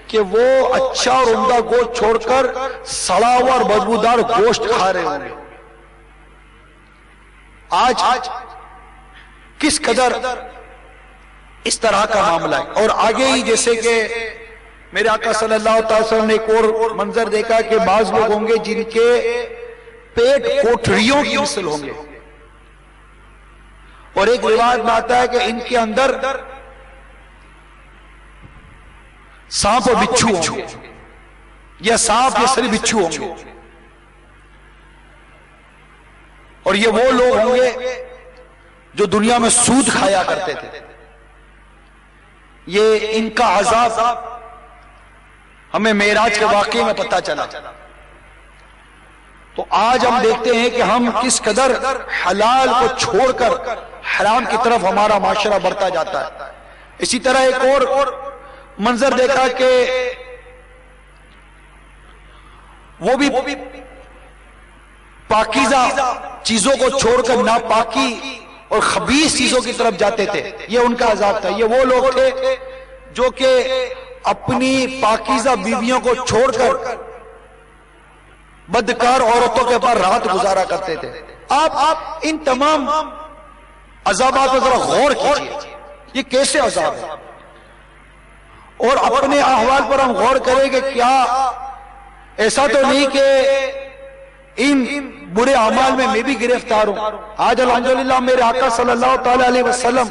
کہ وہ اچھا اور عمدہ گوشت چھوڑ کر سڑا ہوا اور بدبودار گوشت کھا رہے ہوں گے۔ آج کس قدر اس طرح کا معاملہ ہے، اور آگے ہی جیسے کہ میرے آقا صلی اللہ تعالی وسلم نے ایک اور منظر دیکھا کہ بعض لوگ ہوں گے جن کے پیٹ کوٹھریوں کی مثل ہوں گے، اور ایک روایت میں آتا ہے کہ ان کے اندر سانپ اور بچھو ہوں گے، یا سانپ یا سری بچھو ہوں گے، اور یہ وہ لوگ ہوں گے جو دنیا میں سود کھایا کرتے تھے۔ یہ ان کا عذاب ہمیں معراج کے واقعے میں پتہ چلا۔ تو آج ہم دیکھتے ہیں کہ ہم کس قدر حلال کو چھوڑ کر حرام کی طرف ہمارا معاشرہ بڑھتا جاتا ہے۔ اسی طرح ایک اور منظر دیکھا کہ وہ بھی پاکیزہ چیزوں کو چھوڑ کر ناپاکی اور خبیث چیزوں کی طرف جاتے تھے، یہ ان کا عذاب تھا۔ یہ وہ لوگ تھے جو کہ اپنی پاکیزہ بیویوں کو چھوڑ کر بدکار عورتوں کے پاس رات گزارا کرتے تھے۔ آپ ان تمام عذابات پر ذرا غور کیجئے، یہ کیسے عذاب ہے، اور اپنے احوال پر ہم غور کریں کہ کیا ایسا تو نہیں کہ ان برے اعمال میں بھی گرفتار ہوں۔ آج الحمدللہ میرے آقا صلی اللہ تعالی علیہ وسلم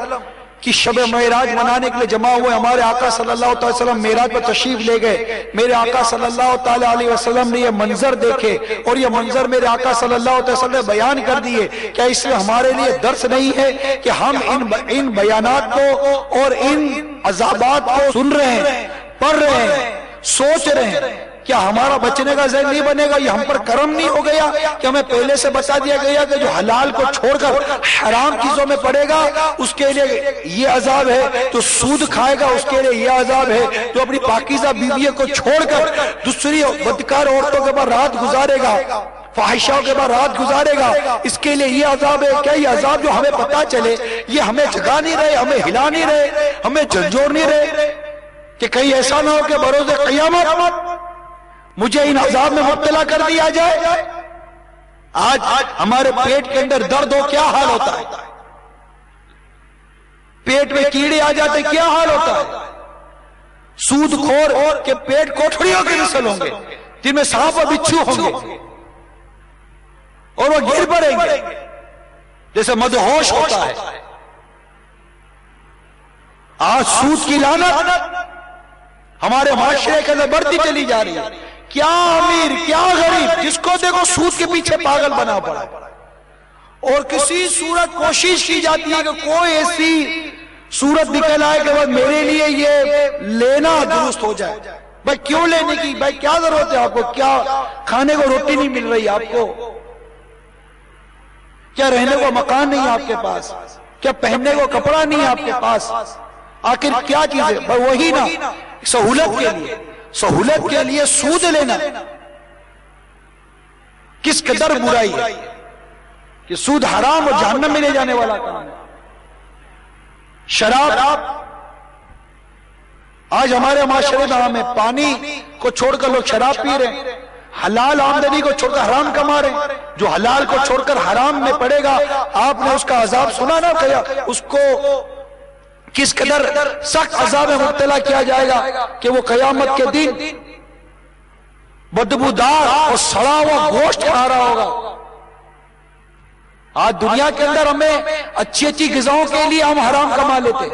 کی شب معراج منانے کے لیے جمع ہوئے، ہمارے آقا صلی اللہ تعالی وسلم معراج پر تشریف لے گئے۔ میرے آقا صلی اللہ تعالی علیہ وسلم نے یہ منظر دیکھے، اور یہ منظر میرے آقا صلی اللہ تعالی وسلم نے بیان کر دیے۔ کیا اس میں ہمارے لیے درس نہیں ہے کہ ہم ان بیانات کو اور ان عذابات کو سن رہے ہیں، پڑھ رہے ہیں، سوچ رہے ہیں، کیا ہمارا بچنے کا ذہن نہیں بنے گا؟ یہ ہم پر کرم نہیں ہو گیا کہ ہمیں پہلے سے بتا دیا گیا کہ جو حلال کو چھوڑ کر حرام چیزوں میں پڑے گا اس کے لیے یہ عذاب ہے، جو سود کھائے گا اس کے لیے یہ عذاب ہے، جو اپنی پاکیزہ بیویوں کو چھوڑ کر دوسری بدکار عورتوں کے بعد رات گزارے گا، فاحشوں کے بعد رات گزارے گا، اس کے لیے یہ عذاب ہے۔ کیا یہ عذاب جو ہمیں پتا چلے یہ ہمیں جگا نہیں رہے، ہمیں ہلا نہیں رہے، ہمیں جھنجھوڑ نہیں رہے کہ کہیں ایسا نہ ہو کہ بروز قیامت مجھے ان عذاب میں مبتلا کر دیا جائے. آج ہمارے پیٹ کے اندر درد ہو کیا حال ہوتا ہے, پیٹ میں کیڑے آ جاتے کیا حال ہوتا ہے. سود خور کے پیٹ کوٹھڑیوں کے مثل ہوں گے جن میں سانپ اور بچھو ہوں گے اور وہ گر پڑیں گے جیسے مدہوش ہوتا ہے. آج سود کی لعنت ہمارے معاشرے کے اندر بڑھتی چلی جا رہی ہے. کیا امیر کیا غریب جس کو دیکھو سود کے پیچھے پاگل بنا پڑا, اور کسی صورت کوشش کی جاتی ہے کہ کوئی ایسی صورت نکل آئے کہ میرے لیے یہ لینا درست ہو جائے. بھائی کیوں لینے کی, بھائی کیا ضرورت ہے آپ کو, کیا کھانے کو روٹی نہیں مل رہی آپ کو, کیا رہنے کو مکان نہیں آپ کے پاس, کیا پہننے کو کپڑا نہیں آپ کے پاس, آخر کیا چیز ہے. وہی نا سہولت کے لیے سود لینا کس قدر برائی ہے کہ سود حرام اور جہنم میں لے جانے والا کام ہے. شراب آج ہمارے معاشرے میں پانی کو چھوڑ کر لوگ شراب پی رہے ہیں, حلال آمدنی کو چھوڑ کر حرام کما رہے ہیں. جو حلال کو چھوڑ کر حرام میں پڑے گا, آپ نے اس کا عذاب سنا نہ کیا, اس کو کس قدر سخت عذاب میں مبتلا کیا جائے گا کہ وہ قیامت کے دن بدبودار اور سڑا ہوا گوشت کھا رہا ہوگا. آج دنیا کے اندر ہمیں اچھی اچھی غذاؤں کے لیے ہم حرام کما لیتے,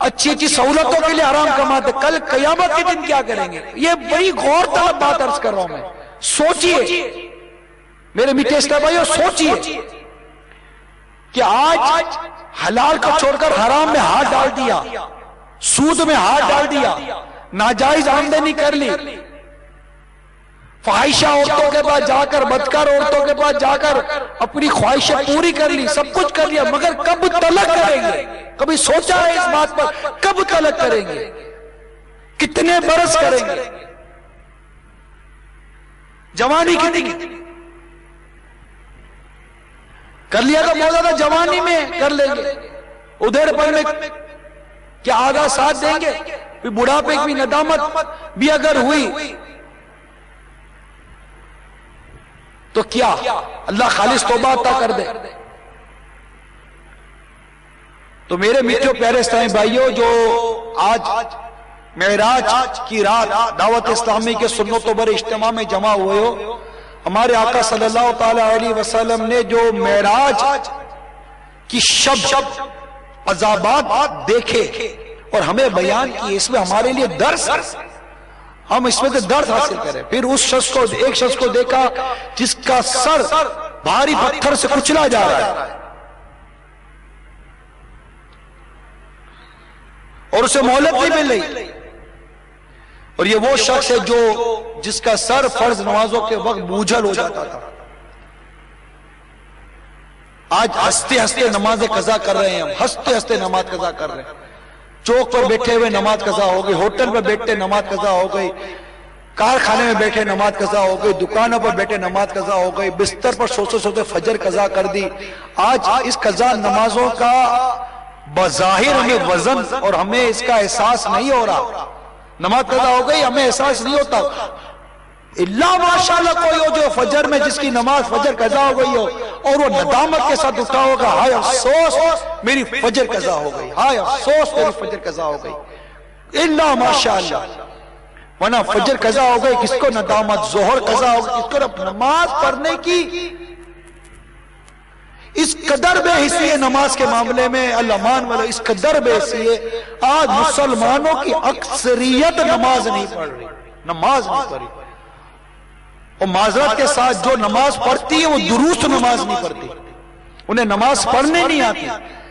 اچھی اچھی سہولتوں کے لیے حرام کماتے, کل قیامت کے دن کیا کریں گے. یہ بڑی غور طلب بات عرض کر رہا ہوں میں. سوچئے میرے میٹھے اسلام بھائیو, سوچئے کہ آج حلال کو چھوڑ کر حرام میں ہاتھ ڈال دیا, سود میں ہاتھ ڈال دیا, ناجائز آمدنی کر لی, فاحشہ عورتوں کے پاس جا کر, بدکار عورتوں کے پاس جا کر اپنی خواہشیں پوری کر لی, سب کچھ کر لیا, مگر کب طلق کریں گے؟ کبھی سوچا ہے اس بات پر کب طلق کریں گے, کتنے برس کریں گے؟ جوانی کتنی کر لیا تو بہت زیادہ جوانی میں کر لیں گے, ادھر پر میں کیا آگاہ ساتھ دیں گے, پھر بڑھاپے کی ندامت بھی اگر ہوئی تو کیا اللہ خالص توبہ عطا کر دے. تو میرے میٹھے پیارے اسلامی بھائیوں, جو آج معراج کی رات دعوت اسلامی کے سنت و بر اجتماع میں جمع ہوئے ہو, ہمارے آقا صلی اللہ تعالی علیہ وسلم نے جو معراج کی شب عذابات دیکھے اور ہمیں بیان کی, اس میں ہمارے لیے درس ہے, ہم اس میں درد حاصل کریں. پھر اس شخص کو, ایک شخص کو دیکھا جس کا سر بھاری پتھر سے کچلا جا رہا ہے اور اسے مہلت نہیں مل رہی, اور یہ وہ شخص ہے جو جس کا سر فرض نمازوں کے وقت بوجھل ہو جاتا تھا. آج ہنستے ہنستے نماز قضا کر رہے ہیں, ہم ہنستے ہنستے نماز قضا کر رہے ہیں. چوک پر بیٹھے ہوئے نماز قضا ہو گئی, ہوٹل پر بیٹھے نماز قضا ہو گئی, کارخانے میں بیٹھے نماز قضا ہو گئی, دکانوں پر بیٹھے نماز قضا ہو گئی, بستر پر سوتے سوتے فجر قضا کر دی. آج اس قضا نمازوں کا بظاہر ہمیں وزن اور ہمیں اس کا احساس نہیں ہو رہا. نماز قضا ہو گئی, ہمیں احساس نہیں ہوتا. اللہ ماشاءاللہ کوئی ہو جو فجر میں جس کی نماز فجر قضا ہو گئی ہو اور وہ ندامت کے ساتھ اٹھا ہوگا, ہائے افسوس میری فجر قضا ہو گئی, ہائے افسوس میری فجر قضا ہو گئی. اللہ ماشاءاللہ, ورنہ فجر قضا ہو گئی, کس کو ندامت, ظہر قضا ہو گئی, کس کو نماز پڑھنے کی اس قدر بے حسی ہے نماز کے معاملے میں. اللہ مان والا, اس قدر بے حسی ہے. آج مسلمانوں کی اکثریت نماز نہیں پڑھ رہی, نماز نہیں پڑھ رہی, اور معذرت کے ساتھ جو نماز پڑھتی ہے وہ درست نماز نہیں پڑھتی. انہیں نماز پڑھنے نہیں آتی,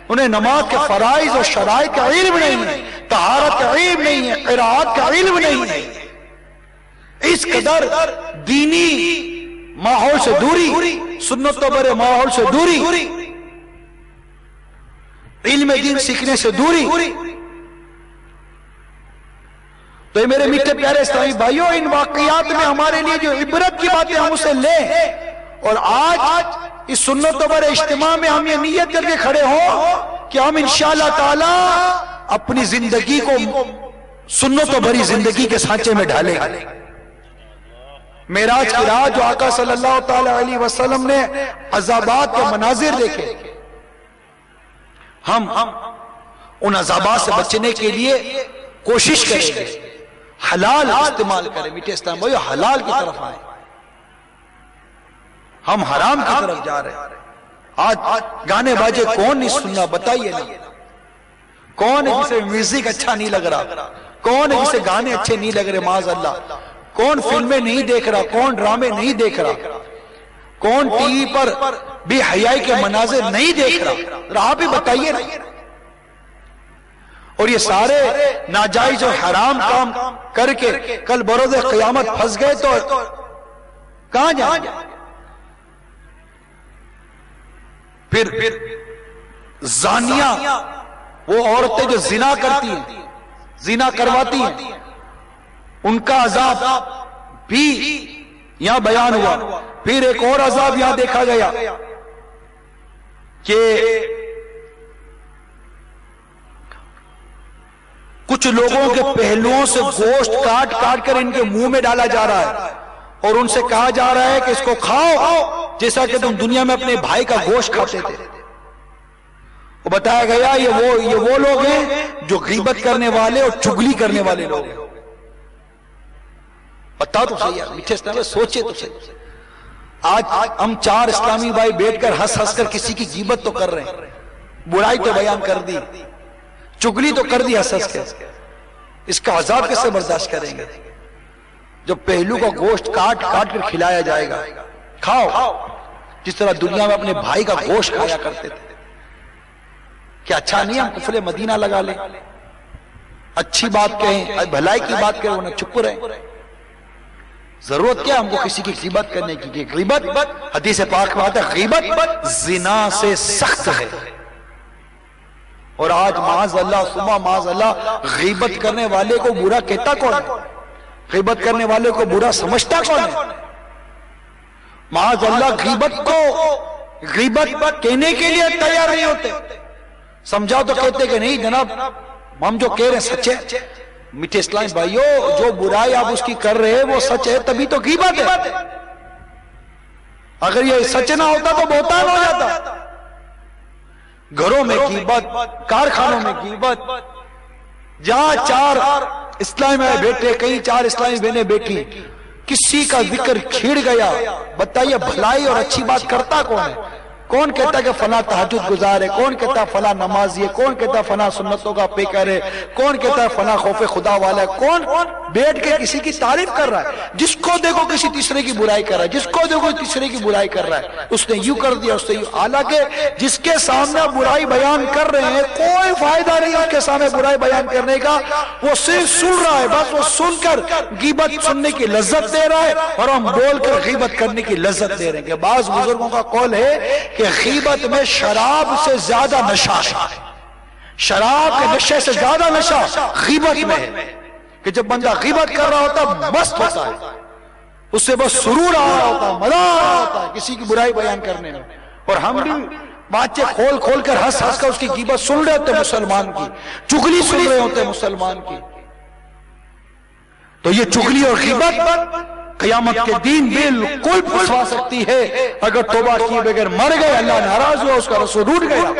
انہیں نماز کے فرائض اور شرائط کا علم نہیں ہے, طہارت کا علم نہیں ہے, قرات کا علم نہیں ہے. اس قدر دینی ماحول سے دوری, سنت و برے ماحول سے دوری, علم دین سیکھنے سے دوری. تو یہ میرے میٹھے پیارے اسلامی بھائیوں, ان واقعات میں ہمارے لیے جو عبرت کی باتیں ہم اسے لیں, اور آج اس سنت و برے اجتماع میں ہم یہ نیت کر کے کھڑے ہوں کہ ہم انشاءاللہ تعالی اپنی زندگی کو سنت و بری زندگی کے سانچے میں ڈھالیں. معراج کی رات جو آقا صلی اللہ تعالی علیہ وسلم نے عذابات کے مناظر دیکھے، ہم ان عذابات سے بچنے کے لیے کوشش کریں گے، حلال استعمال کریں۔ میٹھے اسلام بھائیو، حلال کی طرف آئیں، ہم حرام کی طرف جا رہے ہیں۔ آج گانے باجے کون نہیں سننا، بتائیے نا، کون ہے جسے میوزک اچھا نہیں لگ رہا، کون ہے جسے گانے اچھے نہیں لگ رہے معاذ اللہ، کون فلمیں نہیں دیکھ رہا، کون ڈرامے نہیں دیکھ رہا، کون ٹی وی پر بے حیائی کے مناظر نہیں دیکھ رہا، آپ ہی بتائیے نا۔ اور یہ سارے ناجائز اور حرام کام کر کے کل بروز قیامت پھنس گئے تو کہاں جائیں گے؟ پھر زانیہ، وہ عورتیں جو زنا کرتی ہیں، زنا کرواتی ہیں، ان کا عذاب بھی یہاں بیان ہوا۔ پھر ایک اور عذاب یہاں دیکھا گیا کہ کچھ لوگوں کے پہلوؤں سے گوشت کاٹ کاٹ کر ان کے منہ میں ڈالا جا رہا ہے اور ان سے کہا جا رہا ہے کہ اس کو کھاؤ جیسا کہ تم دنیا میں اپنے بھائی کا گوشت کھاتے تھے۔ وہ بتایا گیا یہ وہ لوگ ہیں جو غیبت کرنے والے اور چگلی کرنے والے لوگ ہیں۔ بتا تو صحیح ہے، میٹھے اسلام، سوچے تو صحیح۔ آج ہم چار اسلامی بھائی بیٹھ کر ہنس ہنس کر کسی کی غیبت تو کر رہے ہیں، برائی تو بیان کر دی، چگلی تو کر دی ہنس ہنس کے، اس کا عذاب کیسے برداشت کریں گے؟ جب پہلو کا گوشت کاٹ کاٹ کر کھلایا جائے گا، کھاؤ جس طرح دنیا میں اپنے بھائی کا گوشت کھایا کرتے تھے۔ کیا اچھا نہیں ہم قفل مدینہ لگا لیں، اچھی بات کہیں، بھلائی کی بات کریں، انہیں چپ رہیں؟ ضرورت کیا ہم کو کسی کی غیبت کرنے کی؟ غیبت حدیث پاک میں آتا ہے، غیبت زنا سے سخت ہے۔ اور آج معاذ اللہ ثم معاذ اللہ غیبت کرنے والے کو برا کہتا کون ہے؟ غیبت کرنے والے کو برا سمجھتا کون ہے؟ معاذ اللہ غیبت کہنے کے لیے تیار نہیں ہوتے، سمجھاؤ تو کہتے کہ نہیں جناب ہم جو کہہ رہے ہیں سچ ہے۔ میٹھے اسلام بھائیو، جو برائی آپ اس کی کر رہے ہیں وہ سچ ہے، تبھی تو غیبت ہے۔ اگر یہ سچ نہ ہوتا تو بہتان ہو جاتا۔ گھروں میں غیبت، کارخانوں میں غیبت، جہاں چار اسلامی بھائی بیٹھے، کہیں چار اسلامی بہنیں بیٹھی، کسی کا ذکر چھڑ گیا، بتائیے بھلائی اور اچھی بات کرتا کون ہے؟ کون کہتا ہے کہ فلاں تہجد گزار ہے، کون کہتا ہے فلاں نمازی ہے، کون کہتا ہے فلاں سنتوں کا پیکر ہے، کون کہتا ہے فلاں خوف خدا والا ہے؟ کون بیٹھ کے کسی کی تعریف کر رہا ہے؟ جس کو دیکھو کسی تیسرے کی برائی کر رہا ہے، جس کو دیکھو تیسرے کی برائی کر رہا ہے، اس نے یوں کر دیا، اس نے یوں۔ حالانکہ جس کے سامنے برائی بیان کر رہے ہیں کوئی فائدہ نہیں اس کے سامنے برائی بیان کرنے کا، وہ صرف سن رہا ہے، بس وہ سن کر غیبت سننے کی لذت دے رہا ہے اور ہم بول کر غیبت کرنے کی لذت دے رہے ہیں۔ کہ بعض بزرگوں کا قول ہے کہ غیبت میں شراب سے زیادہ نشہ ہے، شراب کے نشے سے زیادہ نشہ غیبت میں ہے، کہ جب بندہ غیبت کر رہا ہوتا ہے مست ہوتا ہے، اس سے بس سرور آ رہا ہوتا ہے، مزہ آ رہا ہوتا ہے کسی کی برائی بیان کرنے میں۔ اور ہم بھی باتیں کھول کھول کر ہنس ہنس کر اس کی غیبت سن رہے ہوتے مسلمان کی، چغلی سن رہے ہوتے مسلمان کی۔ تو یہ چغلی اور غیبت قیامت کے دن بالکل پھنسوا سکتی ہے۔ اگر توبہ کیے بغیر مر گئے، اللہ ناراض ہوا، اس کا رسول روٹ گیا۔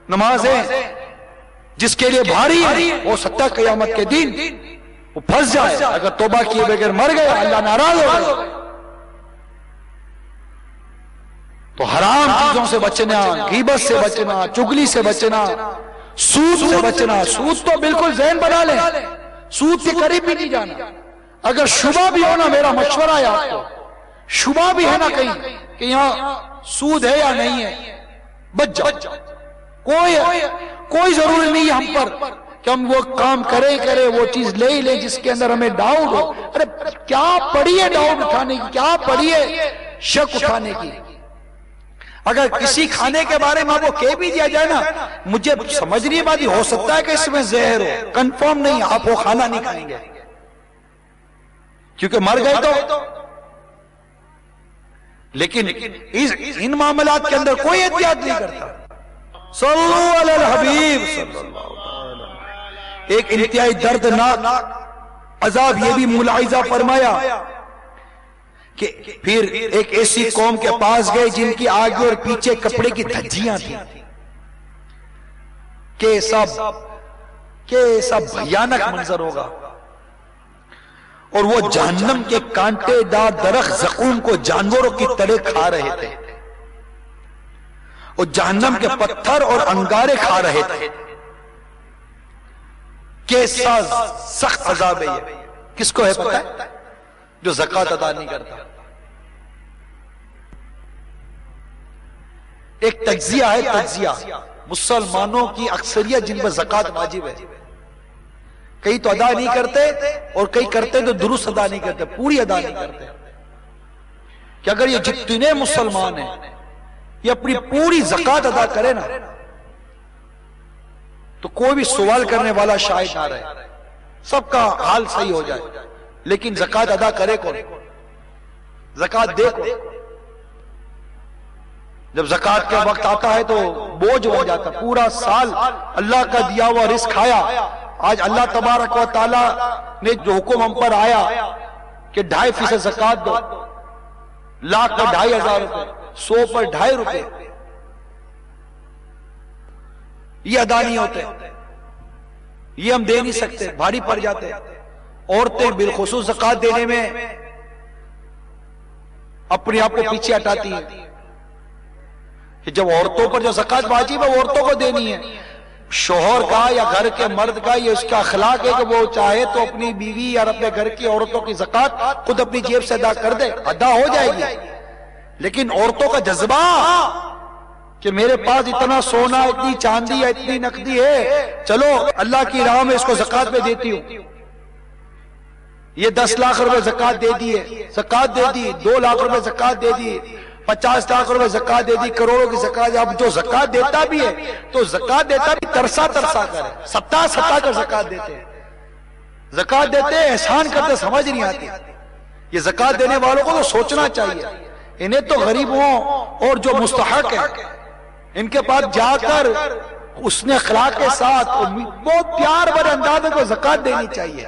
نمازیں جس کے لیے بھاری ہے ہو سکتا ہے قیامت کے دن وہ پھنس جائے، اگر توبہ کیے بغیر مر گئے اللہ ناراض ہو گئے۔ تو حرام چیزوں سے بچنا، غیبت سے بچنا، چغلی سے بچنا، سود سے بچنا۔ سود تو بالکل ذہن بنا لیں، سود کے قریب بھی نہیں جانا۔ اگر شبہ بھی ہونا، میرا مشورہ ہے آپ کو، شبہ بھی ہے نا کہیں کہ یہاں سود ہے یا نہیں ہے، بچ جاؤ۔ کوئی ضروری نہیں ہے ہم پر کہ ہم وہ کام کریں وہ چیز لے ہی لیں جس کے اندر ہمیں ڈاؤٹ ہو۔ ارے کیا پڑی ہے ڈاؤٹ اٹھانے کی، کیا پڑی ہے شک اٹھانے کی؟ اگر کسی کھانے کے بارے میں وہ کہہ بھی دیا جائے نا، مجھے سمجھ نہیں بات، ہو سکتا ہے کہ اس میں زہر ہو، کنفرم نہیں، آپ وہ کھانا نہیں کھائیں گے کیونکہ مر گئے تو۔ لیکن ان معاملات کے اندر کوئی احتیاط نہیں کرتا۔ صلو علی الحبیب صلی اللہ علیہ وسلم۔ ایک انتہائی دردناک عذاب یہ بھی ملاحظہ فرمایا کہ پھر ایک ایسی قوم کے پاس گئے جن کی آگے اور پیچھے کپڑے کی دھجیاں تھیں کہ سب بھیانک منظر ہوگا، اور وہ جہنم کے کانٹے دار درخت زقوم کو جانوروں کی طرح کھا رہے تھے، اور جہنم کے پتھر اور انگارے کھا رہے تھے۔ کیسا سخت عذاب ہے یہ، کس کو ہے پتہ ہے؟ جو زکوٰۃ ادا نہیں کرتا۔ ایک تجزیہ ہے، تجزیہ مسلمانوں کی اکثریت جن پر زکوٰۃ واجب ہے، کئی تو ادا نہیں کرتے، اور کئی کرتے تو درست ادا نہیں کرتے، پوری ادا نہیں کرتے، کہ اگر یہ جتنے مسلمان ہیں یہ اپنی پوری زکوٰۃ ادا کرے نا تو کوئی بھی سوال کرنے والا شاید نہ رہے، سب کا حال صحیح ہو جائے۔ لیکن زکوٰۃ ادا کرے کون؟ زکوٰۃ دے کون؟ جب زکوٰۃ کا وقت آتا ہے تو بوجھ ہو جاتا، پورا سال اللہ کا دیا ہوا رزق کھایا، آج اللہ تبارک و تعالی نے جو حکم ہم پر آیا کہ 2.5% زکوٰۃ دو، لاکھ پر 2,500 روپے، 100 پر 2.5 روپے، یہ ادا نہیں ہوتے، یہ ہم دے نہیں سکتے، بھاری پڑ جاتے۔ عورتیں بالخصوص زکوٰۃ دینے میں اپنے آپ کو پیچھے ہٹاتی ہیں، کہ جب عورتوں پر جو زکوٰۃ واجب ہے وہ عورتوں کو دینی ہے۔ شوہر کا یا گھر کے مرد کا یہ اس کا اخلاق ہے کہ وہ چاہے تو اپنی بیوی یا اپنے گھر کی عورتوں کی زکوٰۃ خود اپنی جیب سے ادا کر دے، ادا ہو جائے گی۔ لیکن عورتوں کا جذبہ کہ میرے پاس اتنا سونا، اتنی چاندی یا اتنی نقدی ہے، چلو اللہ کی راہ میں اس کو زکوٰۃ میں دیتی ہوں، یہ 10 لاکھ روپے زکوٰۃ دے دیے، زکوٰۃ دے دی، 2 لاکھ روپے زکوٰۃ دے دی، 50 لاکھ روپے زکوٰۃ دے دی، کروڑوں کی زکوٰۃ۔ اب جو زکوٰۃ دیتا بھی ہے تو زکوٰۃ دیتا بھی ترسا کرے، ستا کر زکوٰۃ دیتے ہیں، زکوٰۃ دیتے ہیں، احسان کرتے، سمجھ نہیں آتی۔ یہ زکوٰۃ دینے والوں کو تو سوچنا چاہیے، انہیں تو غریبوں اور جو مستحق ہیں ان کے پاس جا کر اس نے اخلاق کے ساتھ بہت پیار بھرے انداز میں کوئی زکوٰۃ دینی چاہیے۔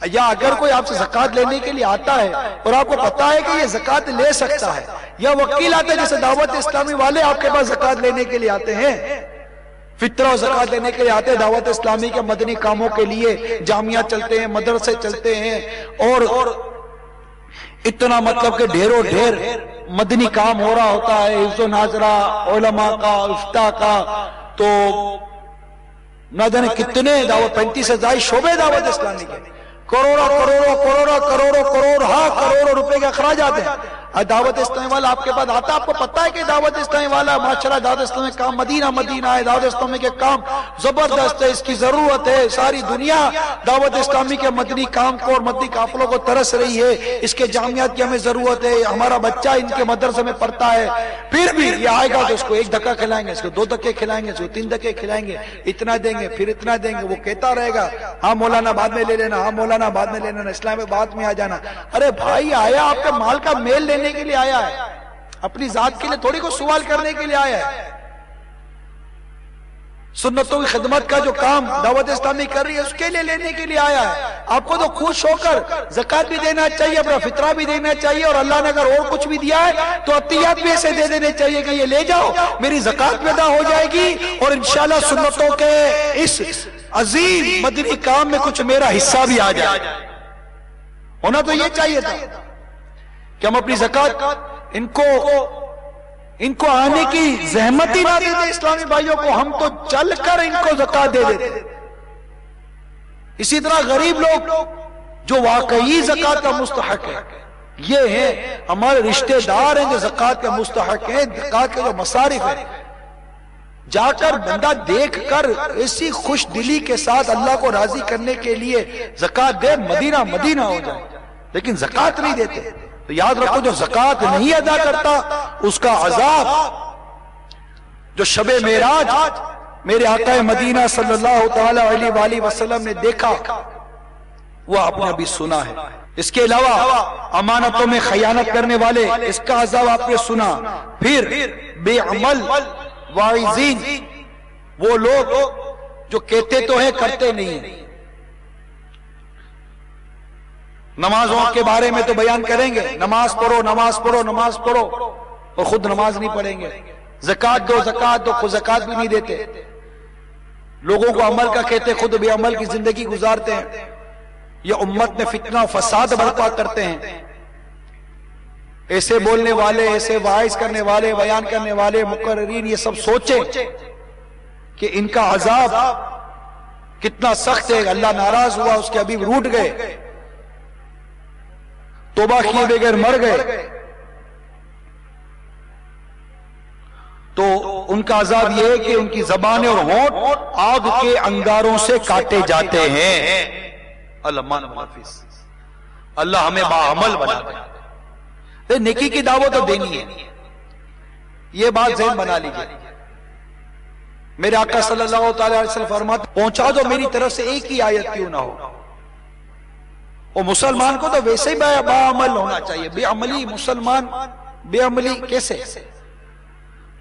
یا اگر کوئی آپ سے زکوٰۃ لینے کے لیے آتا ہے اور آپ کو پتا ہے کہ یہ زکوٰۃ لے سکتا ہے، یا وکیل آتے ہیں جیسے دعوت اسلامی والے آپ کے پاس زکوٰۃ لینے کے لیے آتے ہیں، فطرہ اور زکوٰۃ لینے کے لیے آتے ہیں، دعوت اسلامی کے مدنی کاموں کے لیے جامعہ چلتے ہیں، مدرسے چلتے ہیں، اور اتنا مطلب کہ ڈھیروں ڈھیر مدنی کام ہو رہا ہوتا ہے، حفظ و ناظرہ، علماء کا، افتاء کا، تو نہ جانے کتنے دعوت 35 سے زائد شعبے دعوت اسلامی کے، کروڑوں روپے کے اخراجات ہیں۔ دعوت اسلامی والا آپ کے پاس آتا، آپ کو پتا ہے کہ دعوت اسلامی والا ماشاءاللہ دعوت اسلامی کام مدینہ ہے، دعوت اسلامی کے کام زبردست ہے، اس کی ضرورت ہے، ساری دنیا دعوت اسلامی کے مدنی کام کو اور مدنی قافلوں کو ترس رہی ہے، اس کے جامعات کی ہمیں ضرورت ہے، ہمارا بچہ ان کے مدرسے میں پڑھتا ہے، پھر بھی یہ آئے گا تو اس کو 1 دھکا کھلائیں گے، اس کو 2 دھکے کھلائیں گے، اس کو 3 دھکے کھلائیں گے، اتنا دیں گے، پھر اتنا دیں گے، وہ کہتا رہے گا ہاں مولانا بعد میں لے لینا، ہاں مولانا بعد میں لے لینا، اسلام بعد میں آ جانا۔ ارے بھائی آیا آپ کے مال کا میل لینے کے لیے آیا ہے، اپنی ذات کے لیے تھوڑی کو سوال کرنے کے لیے آیا ہے۔ سنتوں کی خدمت کا جو کام دعوت اسلامی کر رہی ہے اس کے لیے لینے کے لیے آیا ہے۔ آپ کو تو خوش ہو کر زکوٰۃ بھی دینا چاہیے، اپنا فطرہ بھی دینا چاہیے، اور اللہ نے اگر اور کچھ بھی دیا ہے تو عطیات بھی ایسے دے دینے چاہیے کہ یہ لے جاؤ، میری زکوٰۃ بھی ادا ہو جائے گی، اور انشاءاللہ سنتوں کے اس عظیم مدنی کام میں کچھ میرا حصہ بھی آ جائے۔ ہونا تو یہ چاہیے تھا کہ ہم اپنی زکوٰۃ ان کو آنے کی زحمت ہی نہ دیتے اسلامی بھائیوں کو، ہم تو چل کر ان کو زکوٰۃ دے دیتے۔ اسی طرح غریب لوگ جو واقعی زکوٰۃ کا مستحق ہے، یہ ہیں ہمارے رشتہ دار ہیں جو زکوٰۃ کے مستحق ہیں، زکوٰۃ کے جو مصارف ہیں، جا کر بندہ دیکھ کر ایسی خوش دلی کے ساتھ اللہ کو راضی کرنے کے لیے زکوٰۃ دے، مدینہ ہو جائے، لیکن زکوٰۃ نہیں دیتے۔ تو یاد رکھو جو زکوٰۃ نہیں ادا کرتا اس کا عذاب جو شب معراج میرے آقا مدینہ صلی اللہ تعالی علیہ وآلہ وسلم نے دیکھا وہ آپ نے بھی سنا ہے۔ اس کے علاوہ امانتوں میں خیانت کرنے والے، اس کا عذاب آپ نے سنا۔ پھر بے عمل واعظین، وہ لوگ جو کہتے تو ہیں کرتے نہیں ہیں۔ نمازوں کے بارے میں تو بیان کریں گے، نماز پڑھو نماز پڑھو نماز پڑھو، اور خود نماز نہیں پڑھیں گے، زکوٰۃ دو زکوٰۃ دو، خود زکوٰۃ بھی نہیں دیتے، لوگوں کو عمل کا کہتے خود بے عمل کی زندگی گزارتے ہیں، یہ امت میں فتنہ و فساد برپا کرتے ہیں۔ ایسے بولنے والے، ایسے واعظ کرنے والے، بیان کرنے والے، مقررین یہ سب سوچیں کہ ان کا عذاب کتنا سخت ہے، اللہ ناراض ہوا، اس کے حبیب روٹ گئے، توبہ کیے بغیر مر گئے، تو ان کا عذاب یہ ہے کہ ان کی زبانیں اور ہونٹ آگ کے انگاروں سے کاٹے جاتے ہیں۔ اللہ حافظ، اللہ ہمیں باعمل بنا دے۔ نیکی کی دعوت تو دینی ہے، یہ بات ذہن بنا لیجئے۔ میرے آقا صلی اللہ تعالی علیہ وسلم فرماتے پہنچا دو میری طرف سے ایک ہی آیت کیوں نہ ہو، اور مسلمان کو تو ویسے ہی باعمل ہونا چاہیے۔ بے عملی مسلمان، بے عملی کیسے؟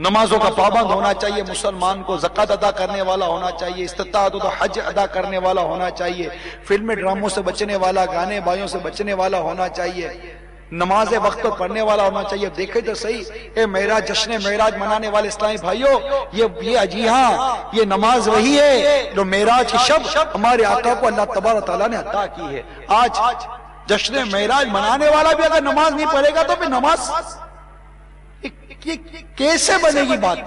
نمازوں کا پابند ہونا چاہیے مسلمان کو، زکوٰۃ ادا کرنے والا ہونا چاہیے، استطاعت ہو تو حج ادا کرنے والا ہونا چاہیے، فلم ڈراموں سے بچنے والا، گانے بازیوں سے بچنے والا ہونا چاہیے، نماز وقت پر پڑھنے والا ہونا چاہیے۔ دیکھیں تو صحیح، اے معراج، جشن معراج منانے والے اسلامی بھائیوں، یہ جی ہاں، یہ نماز وہی ہے جو معراج کی شب ہمارے آقا کو اللہ تبارک تعالیٰ نے عطا کی ہے۔ آج جشن معراج منانے والا بھی اگر نماز نہیں پڑھے گا تو پھر نماز کیسے بنے گی بات؟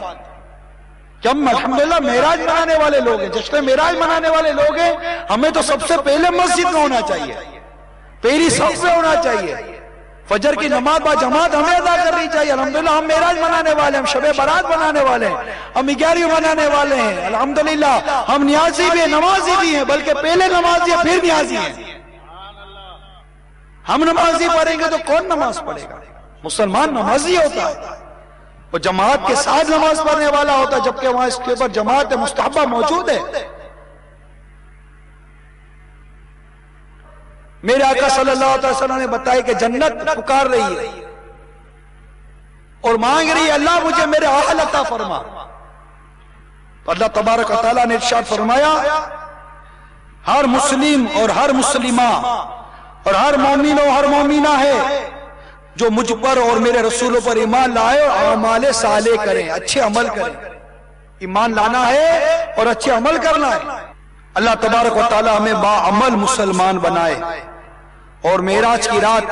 کہ ہم الحمدللہ معراج منانے والے لوگ ہیں، جشن معراج منانے والے لوگ ہیں، ہمیں تو سب سے پہلے مسجد میں ہونا چاہیے، پہلی صف میں ہونا چاہیے، فجر کی نماز با جماعت ہمیں ادا کرنی چاہیے۔ الحمدللہ ہم معراج منانے والے ہیں، ہم شب برات منانے والے ہیں، ہم 11ویں منانے والے ہیں، الحمدللہ ہم نیازی بھی ہیں، نمازی بھی ہیں، بلکہ پہلے نمازی ہیں پھر نیازی ہیں۔ ہم نمازی پڑھیں گے تو کون نماز پڑھے گا؟ مسلمان نمازی ہوتا ہے، وہ جماعت کے ساتھ نماز پڑھنے والا ہوتا ہے، جبکہ وہاں اس کے اوپر جماعت مستحبہ موجود ہے۔ میرے آقا صلی اللہ علیہ وسلم نے بتایا کہ جنت پکار رہی ہے اور مانگ رہی ہے اللہ مجھے میرے اہل عطا فرما۔ اللہ تبارک و تعالیٰ نے ارشاد فرمایا ہر مسلم اور ہر مسلمہ اور ہر مومن اور ہر مومنہ ہے جو مجھ پر اور میرے رسولوں پر ایمان لائے اور اعمال صالح کریں، اچھے عمل کریں۔ ایمان لانا ہے اور اچھے عمل کرنا ہے۔ اللہ تبارک و تعالیٰ ہمیں باعمل مسلمان بنائے، اور معراج کی رات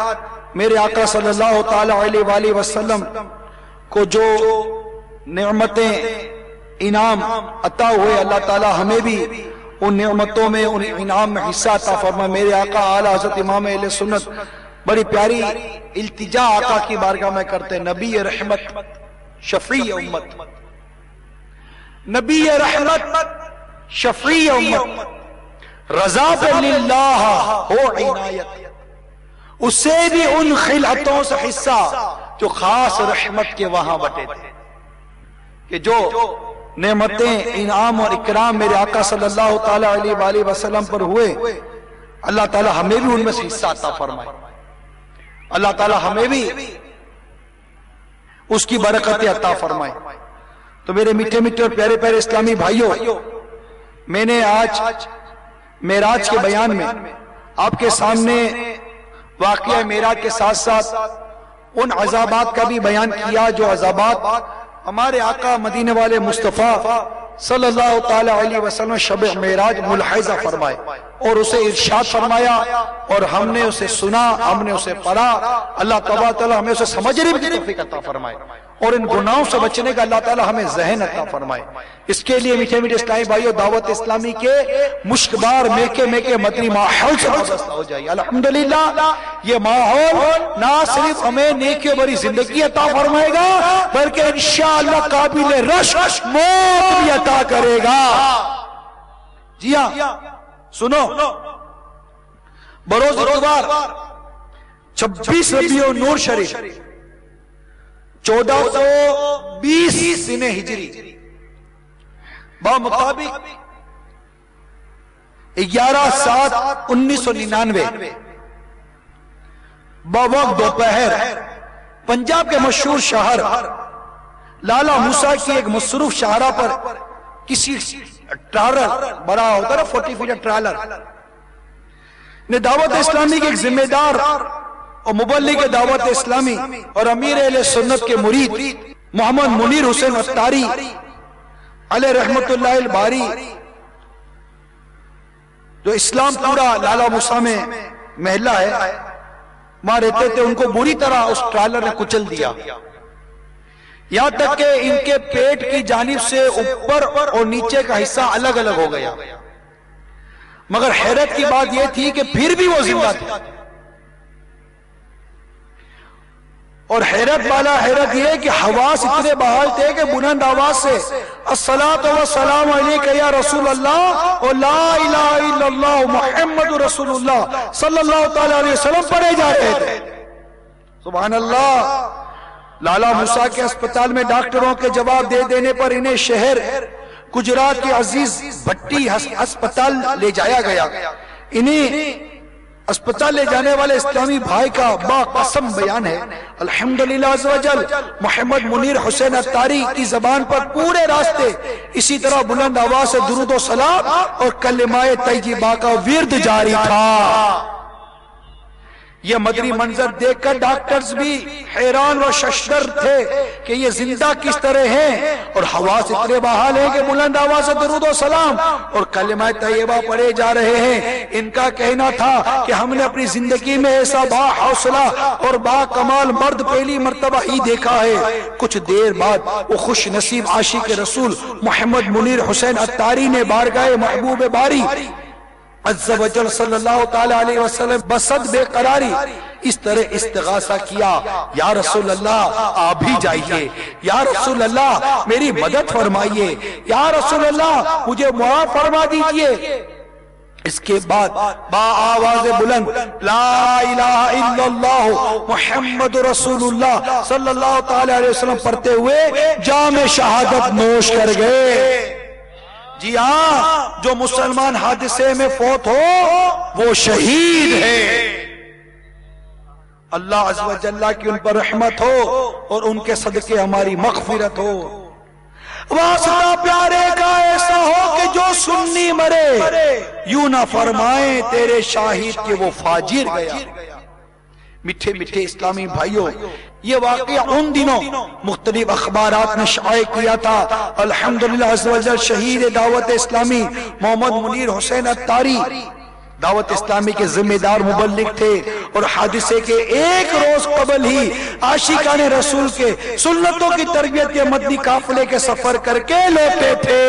میرے آقا صلی اللہ تعالی علیہ وآلہ وسلم کو جو نعمتیں انعام عطا ہوئے، اللہ تعالیٰ ہمیں بھی ان نعمتوں میں، ان انعام میں حصہ عطا فرمائے۔ میرے آقا اعلیٰ حضرت امام اہل سنت بڑی پیاری التجا آقا کی بارگاہ میں کرتے ہیں، نبی رحمت شفیع امت، نبی رحمت شفیع امت، رضا للہ ہو عنایت، اس سے بھی ان خلعتوں سے حصہ جو خاص رحمت کے وہاں بٹے تھے، کہ جو نعمتیں انعام اور اکرام میرے آقا صلی اللہ تعالی علیہ وآلہ وسلم پر ہوئے، اللہ تعالی ہمیں بھی ان میں سے حصہ عطا فرمائے، اللہ تعالی ہمیں بھی اس کی برکت عطا فرمائے۔ تو میرے میٹھے میٹھے اور پیارے پیارے اسلامی بھائیوں، میں نے آج معراج کے بیان میں آپ کے سامنے واقعہ معراج کے ساتھ ساتھ ان عذابات کا بھی بیان کیا جو عذابات ہمارے آقا مدینے والے مصطفیٰ صلی اللہ تعالی علیہ وسلم شب معراج ملاحظہ فرمائے اور اسے ارشاد فرمایا، اور ہم نے اسے سنا، ہم نے اسے پڑھا۔ اللہ تعالیٰ ہمیں اسے سمجھنے کی توفیق عطا فرمائے، اور ان گناہوں سے بچنے کا اللہ تعالیٰ ہمیں ذہن عطا فرمائے۔ اس کے لیے میٹھے میٹھے اسلامی بھائیوں، دعوت اسلامی کے مشکبار میکے میکے مدنی ماحول سے وابستہ ہو جائیے۔ الحمدللہ یہ ماحول نہ صرف ہمیں نیکی بری زندگی عطا فرمائے گا، بلکہ انشاءاللہ قابل رشک موت بھی عطا کرے گا۔ جی ہاں، سنو، بروز اتوار 26 ربیع النور شریف 1420 سنہ ہجری بمطابق 11/7/1999 بوقت دوپہر پنجاب کے مشہور شہر لالا موسیٰ کی ایک مصروف شاہراہ پر کسی ٹرالر، بڑا ہوتا ہے 40 فیٹ ٹرالر، نے دعوت اسلامی کے ایک ذمہ دار اور مبلغ دعوت اسلامی اور امیر اہل سنت کے مرید محمد منیر حسین عطاری علیہ رحمت اللہ الباری، جو اسلام پورا لالہ موسیٰ میں محلہ ہے، وہاں رہتے تھے، ان کو بری طرح اس ٹرالر نے کچل دیا، یہاں تک کہ ان کے پیٹ کی جانب سے اوپر اور نیچے کا حصہ الگ الگ ہو گیا، مگر حیرت کی بات یہ تھی کہ پھر بھی وہ زندہ تھے، اور حیرت والا حیرت یہ کہ حواس اتنے بحال تھے کہ بلند آواز سے الصلاۃ والسلام علیک یا رسول اللہ اور لا الہ الا اللہ محمد رسول اللہ صلی اللہ تعالی علیہ وسلم پڑھے جا رہے تھے۔ سبحان اللہ۔ لالہ موسیٰ کے اسپتال میں ڈاکٹروں کے جواب دے دینے پر انہیں شہر گجرات کے عزیز بھٹی اسپتال لے جایا گیا۔ انہیں اسپتال لے جانے والے اسلامی بھائی کا با قسم بیان ہے، الحمدللہ عز و جل محمد منیر حسین عطاری کی زبان پر پورے راستے اسی طرح بلند آواز سے درود و سلام اور کلمہ طیبہ کا ورد جاری تھا۔ یہ مدنی منظر دیکھ کر ڈاکٹرز بھی حیران و ششدر تھے کہ یہ زندہ کس طرح ہیں، اور حواس اتنے بحال ہیں کہ بلند آواز سے درود و سلام اور کلمہ طیبہ پڑھے جا رہے ہیں۔ ان کا کہنا تھا کہ ہم نے اپنی زندگی میں ایسا با حوصلہ اور با کمال مرد پہلی مرتبہ ہی دیکھا ہے۔ کچھ دیر بعد وہ خوش نصیب عاشق رسول محمد منیر حسین عطاری نے بارگاہ محبوب باری عز و جل صلی اللہ تعالی علیہ وسلم بصد بے قراری اس طرح استغاثہ کیا، یا رسول اللہ آپ بھی جائیے، یا رسول اللہ میری مدد فرمائیے، یا رسول اللہ مجھے معاف فرما دیجئے۔ اس کے بعد با آواز بلند لا الہ الا اللہ محمد رسول اللہ صلی اللہ تعالی علیہ وسلم پڑھتے ہوئے جام شہادت نوش کر گئے۔ جی ہاں، جو مسلمان حادثے میں فوت ہو وہ شہید ہے۔ اللہ عز و جل کی ان پر رحمت ہو اور ان کے صدقے ہماری مغفرت ہو۔ واسطہ پیارے کا ایسا ہو کہ جو سنی مرے یوں نہ فرمائیں تیرے شاہد کہ وہ فاجر گیا۔ میٹھے میٹھے اسلامی بھائیوں، یہ واقعہ ان دنوں مختلف اخبارات نے شائع کیا تھا۔ الحمدللہ عز و جل شہید دعوت اسلامی محمد منیر حسین عطاری دعوت اسلامی کے ذمہ دار مبلغ تھے، اور حادثے کے ایک روز قبل ہی عاشقان رسول کے سنتوں کی تربیت کے مدنی قافلے کے سفر کر کے لوٹے تھے۔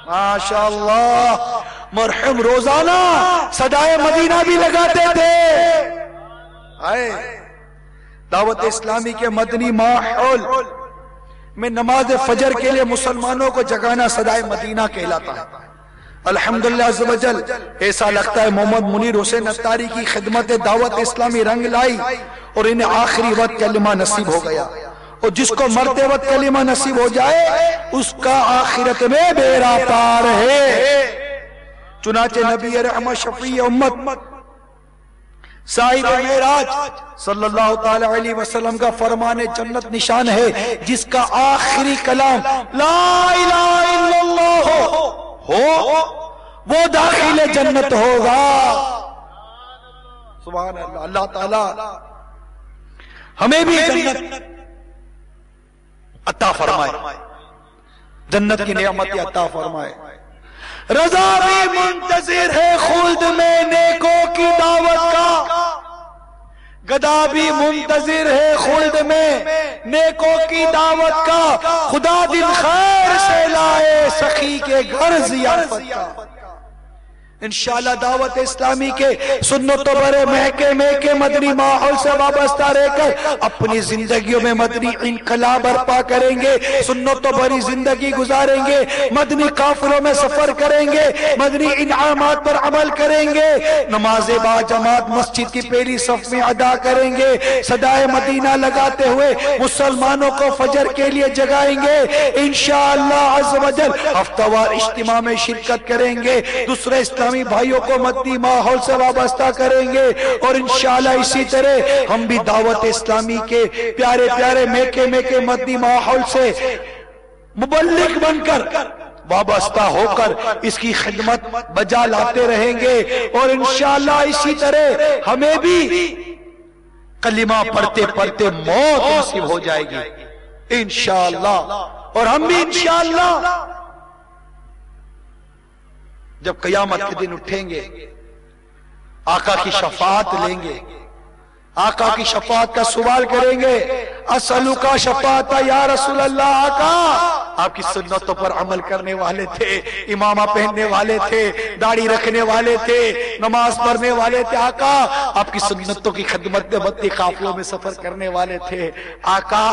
ماشاءاللہ، مرحوم روزانہ صدائے مدینہ بھی لگاتے تھے۔ دعوت اسلامی کے مدنی ماحول میں نماز فجر کے لیے مسلمانوں کو جگانا صدائے مدینہ کہلاتا ہے۔ الحمدللہ عز و جل ایسا لگتا ہے محمد منیر حسین عطاری کی خدمت دعوت اسلامی رنگ لائی اور انہیں آخری وقت کلمہ نصیب ہو گیا، اور جس کو مرتے وقت کلمہ نصیب ہو جائے اس کا آخرت میں بیڑا پار ہے۔ چنانچہ نبی رحمت شفیع امت صاحب معراج صلی اللہ تعالی علیہ وسلم کا فرمان جنت نشان ہے، جس کا آخری کلام لا الہ الا اللہ ہو وہ داخل جنت ہوگا۔ سبحان اللہ۔ اللہ تعالی ہمیں بھی جنت عطا فرمائے، جنت کی نعمت عطا فرمائے۔ رضا بھی منتظر ہے خلد میں نیکوں کی دعوت کا، گدا بھی منتظر ہے خلد میں نیکوں کی دعوت کا، خدا دن خیر سے لائے سخی کے گھر ضیافت کا۔ انشاءاللہ دعوت اسلامی کے سنتوں برے محکمے مدنی ماحول سے وابستہ رہ کر اپنی زندگیوں میں مدنی انقلاب برپا کریں گے، سنتوں بھری زندگی گزاریں گے، مدنی قافلوں میں سفر کریں گے، مدنی انعامات پر عمل کریں گے، نماز با جماعت مسجد کی پہلی صف میں ادا کریں گے، صدائے مدینہ لگاتے ہوئے مسلمانوں کو فجر کے لیے جگائیں گے، انشاءاللہ عز و جل ہفتہ وار اجتماع میں شرکت کریں گے، دوسرے اسلامی بھائیوں کو مدنی ماحول سے وابستہ کریں گے، اور انشاءاللہ اسی طرح ہم بھی دعوت اسلامی کے پیارے پیارے میکے مدنی ماحول سے مبلغ بن کر وابستہ ہو کر اس کی خدمت بجا لاتے رہیں گے، اور انشاءاللہ اسی طرح ہمیں بھی کلمہ پڑھتے پڑھتے موت نصیب ہو جائے گی انشاءاللہ، اور ہم بھی انشاءاللہ جب قیامت کے دن اٹھیں گے آقا کی شفاعت لیں گے، آقا کی شفاعت کا سوال کریں گے، اسألوکا شفاعت یا رسول اللہ۔ آقا آپ کی سنتوں پر عمل کرنے والے تھے، امامہ پہننے والے تھے، داڑھی رکھنے والے تھے، نماز پڑھنے والے تھے، آقا آپ کی سنتوں کی خدمت میں بدی قافلوں میں سفر کرنے والے تھے، آقا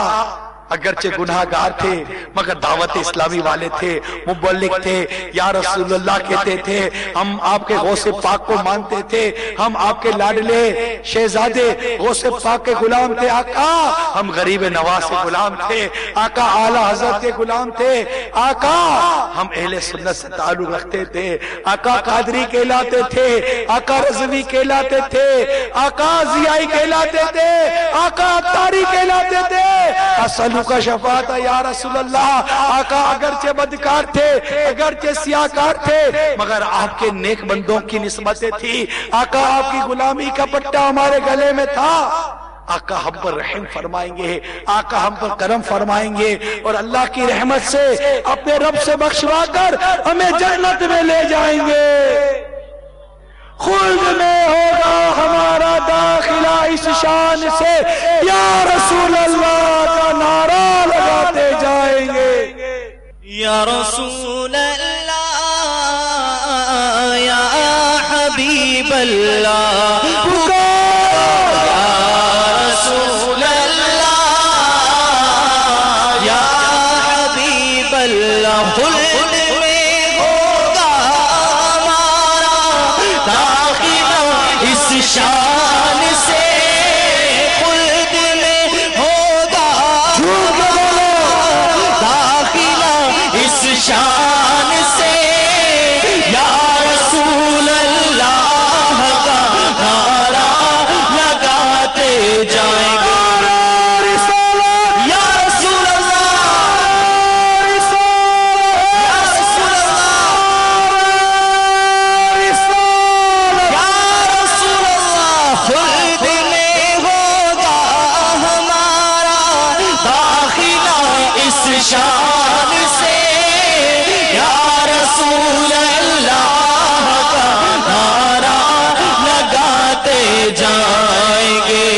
اگرچہ گناہگار تھے مگر دعوت اسلامی والے تھے، مبلغ تھے، یا رسول اللہ کہتے تھے، ہم آپ کے غوث پاک کو مانتے تھے، ہم آپ کے لاڈلے شہزادے غوث پاک کے غلام تھے، آقا ہم غریب نواز کے غلام تھے، آقا اعلی حضرت کے غلام تھے، آقا ہم اہل سنت سے تعلق رکھتے تھے، آقا قادری کہلاتے تھے، آقا رضوی کہلاتے تھے، آقا ضیائی کہلاتے تھے، آقا عطاری کہلاتے تھے، کا شفاعت یا رسول اللہ۔ آقا اگرچہ بدکار تھے، اگرچہ سیاہکار تھے، مگر آپ کے نیک بندوں کی نسبتیں تھی، آقا آپ کی غلامی کا پٹا ہمارے گلے میں تھا، آقا ہم پر رحم فرمائیں گے، آقا ہم پر کرم فرمائیں گے، اور اللہ کی رحمت سے اپنے رب سے بخشوا کر ہمیں جنت میں لے جائیں گے، خلد میں ہوگا ہمارا داخلہ اس شان سے یا رسول اللہ کا نعرہ لگاتے جائیں گے، یا رسول اللہ یا حبیب اللہ، یا رسول اللہ یا حبیب اللہ، خلد میں ہوگا ہمارا داخلہ اس شان سے، خلد میں ہوگا داخلہ اس شان سے، یا رسول اللہ کا نعرہ لگاتے جائیں گے، یا رسول اللہ، یا رسول اللہ، یا رسول اللہ، خلد میں ہوگا ہمارا داخلہ اس شان سے، یا رسول اللہ کا نعرہ لگاتے جائیں گے،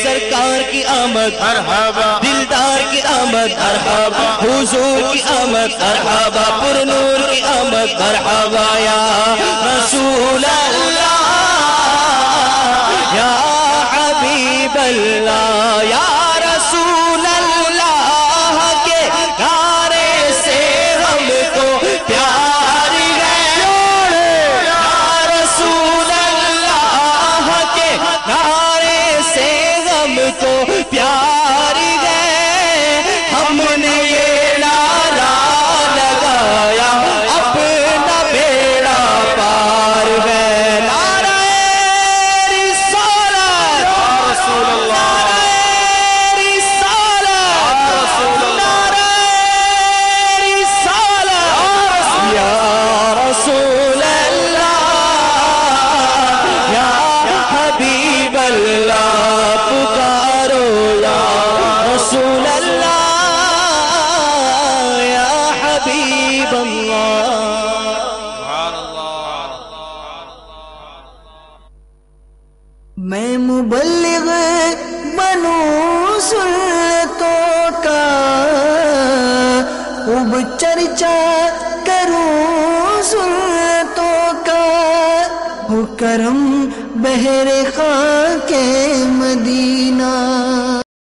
سرکار کی آمد مرحبا، دلدار کی آمد مرحبا، حضور کی آمد مرحبا، پر نور کی آمد مرحبا، یا رسول اللہ یا حبیب اللہ، یا رسول اللہ کے نعرے سے ہم کو پیار ہے، یا رسول اللہ کے نعرے سے ہم کو پیار ہے، ہم نے یہ نعرہ لگایا اپنا بیڑا پار ہے، نعرہ رسالت، نعرہ رسالت، نعرہ رسالت، یا رسول اللہ یا حبیب اللہ، پکارو یا رسول اللہ یا حبیب اللہ۔ میں مبلغ بنوں سنتوں کا، خوب چرچا کروں سنتوں کا، ہو کرم بہر خاک مدینہ۔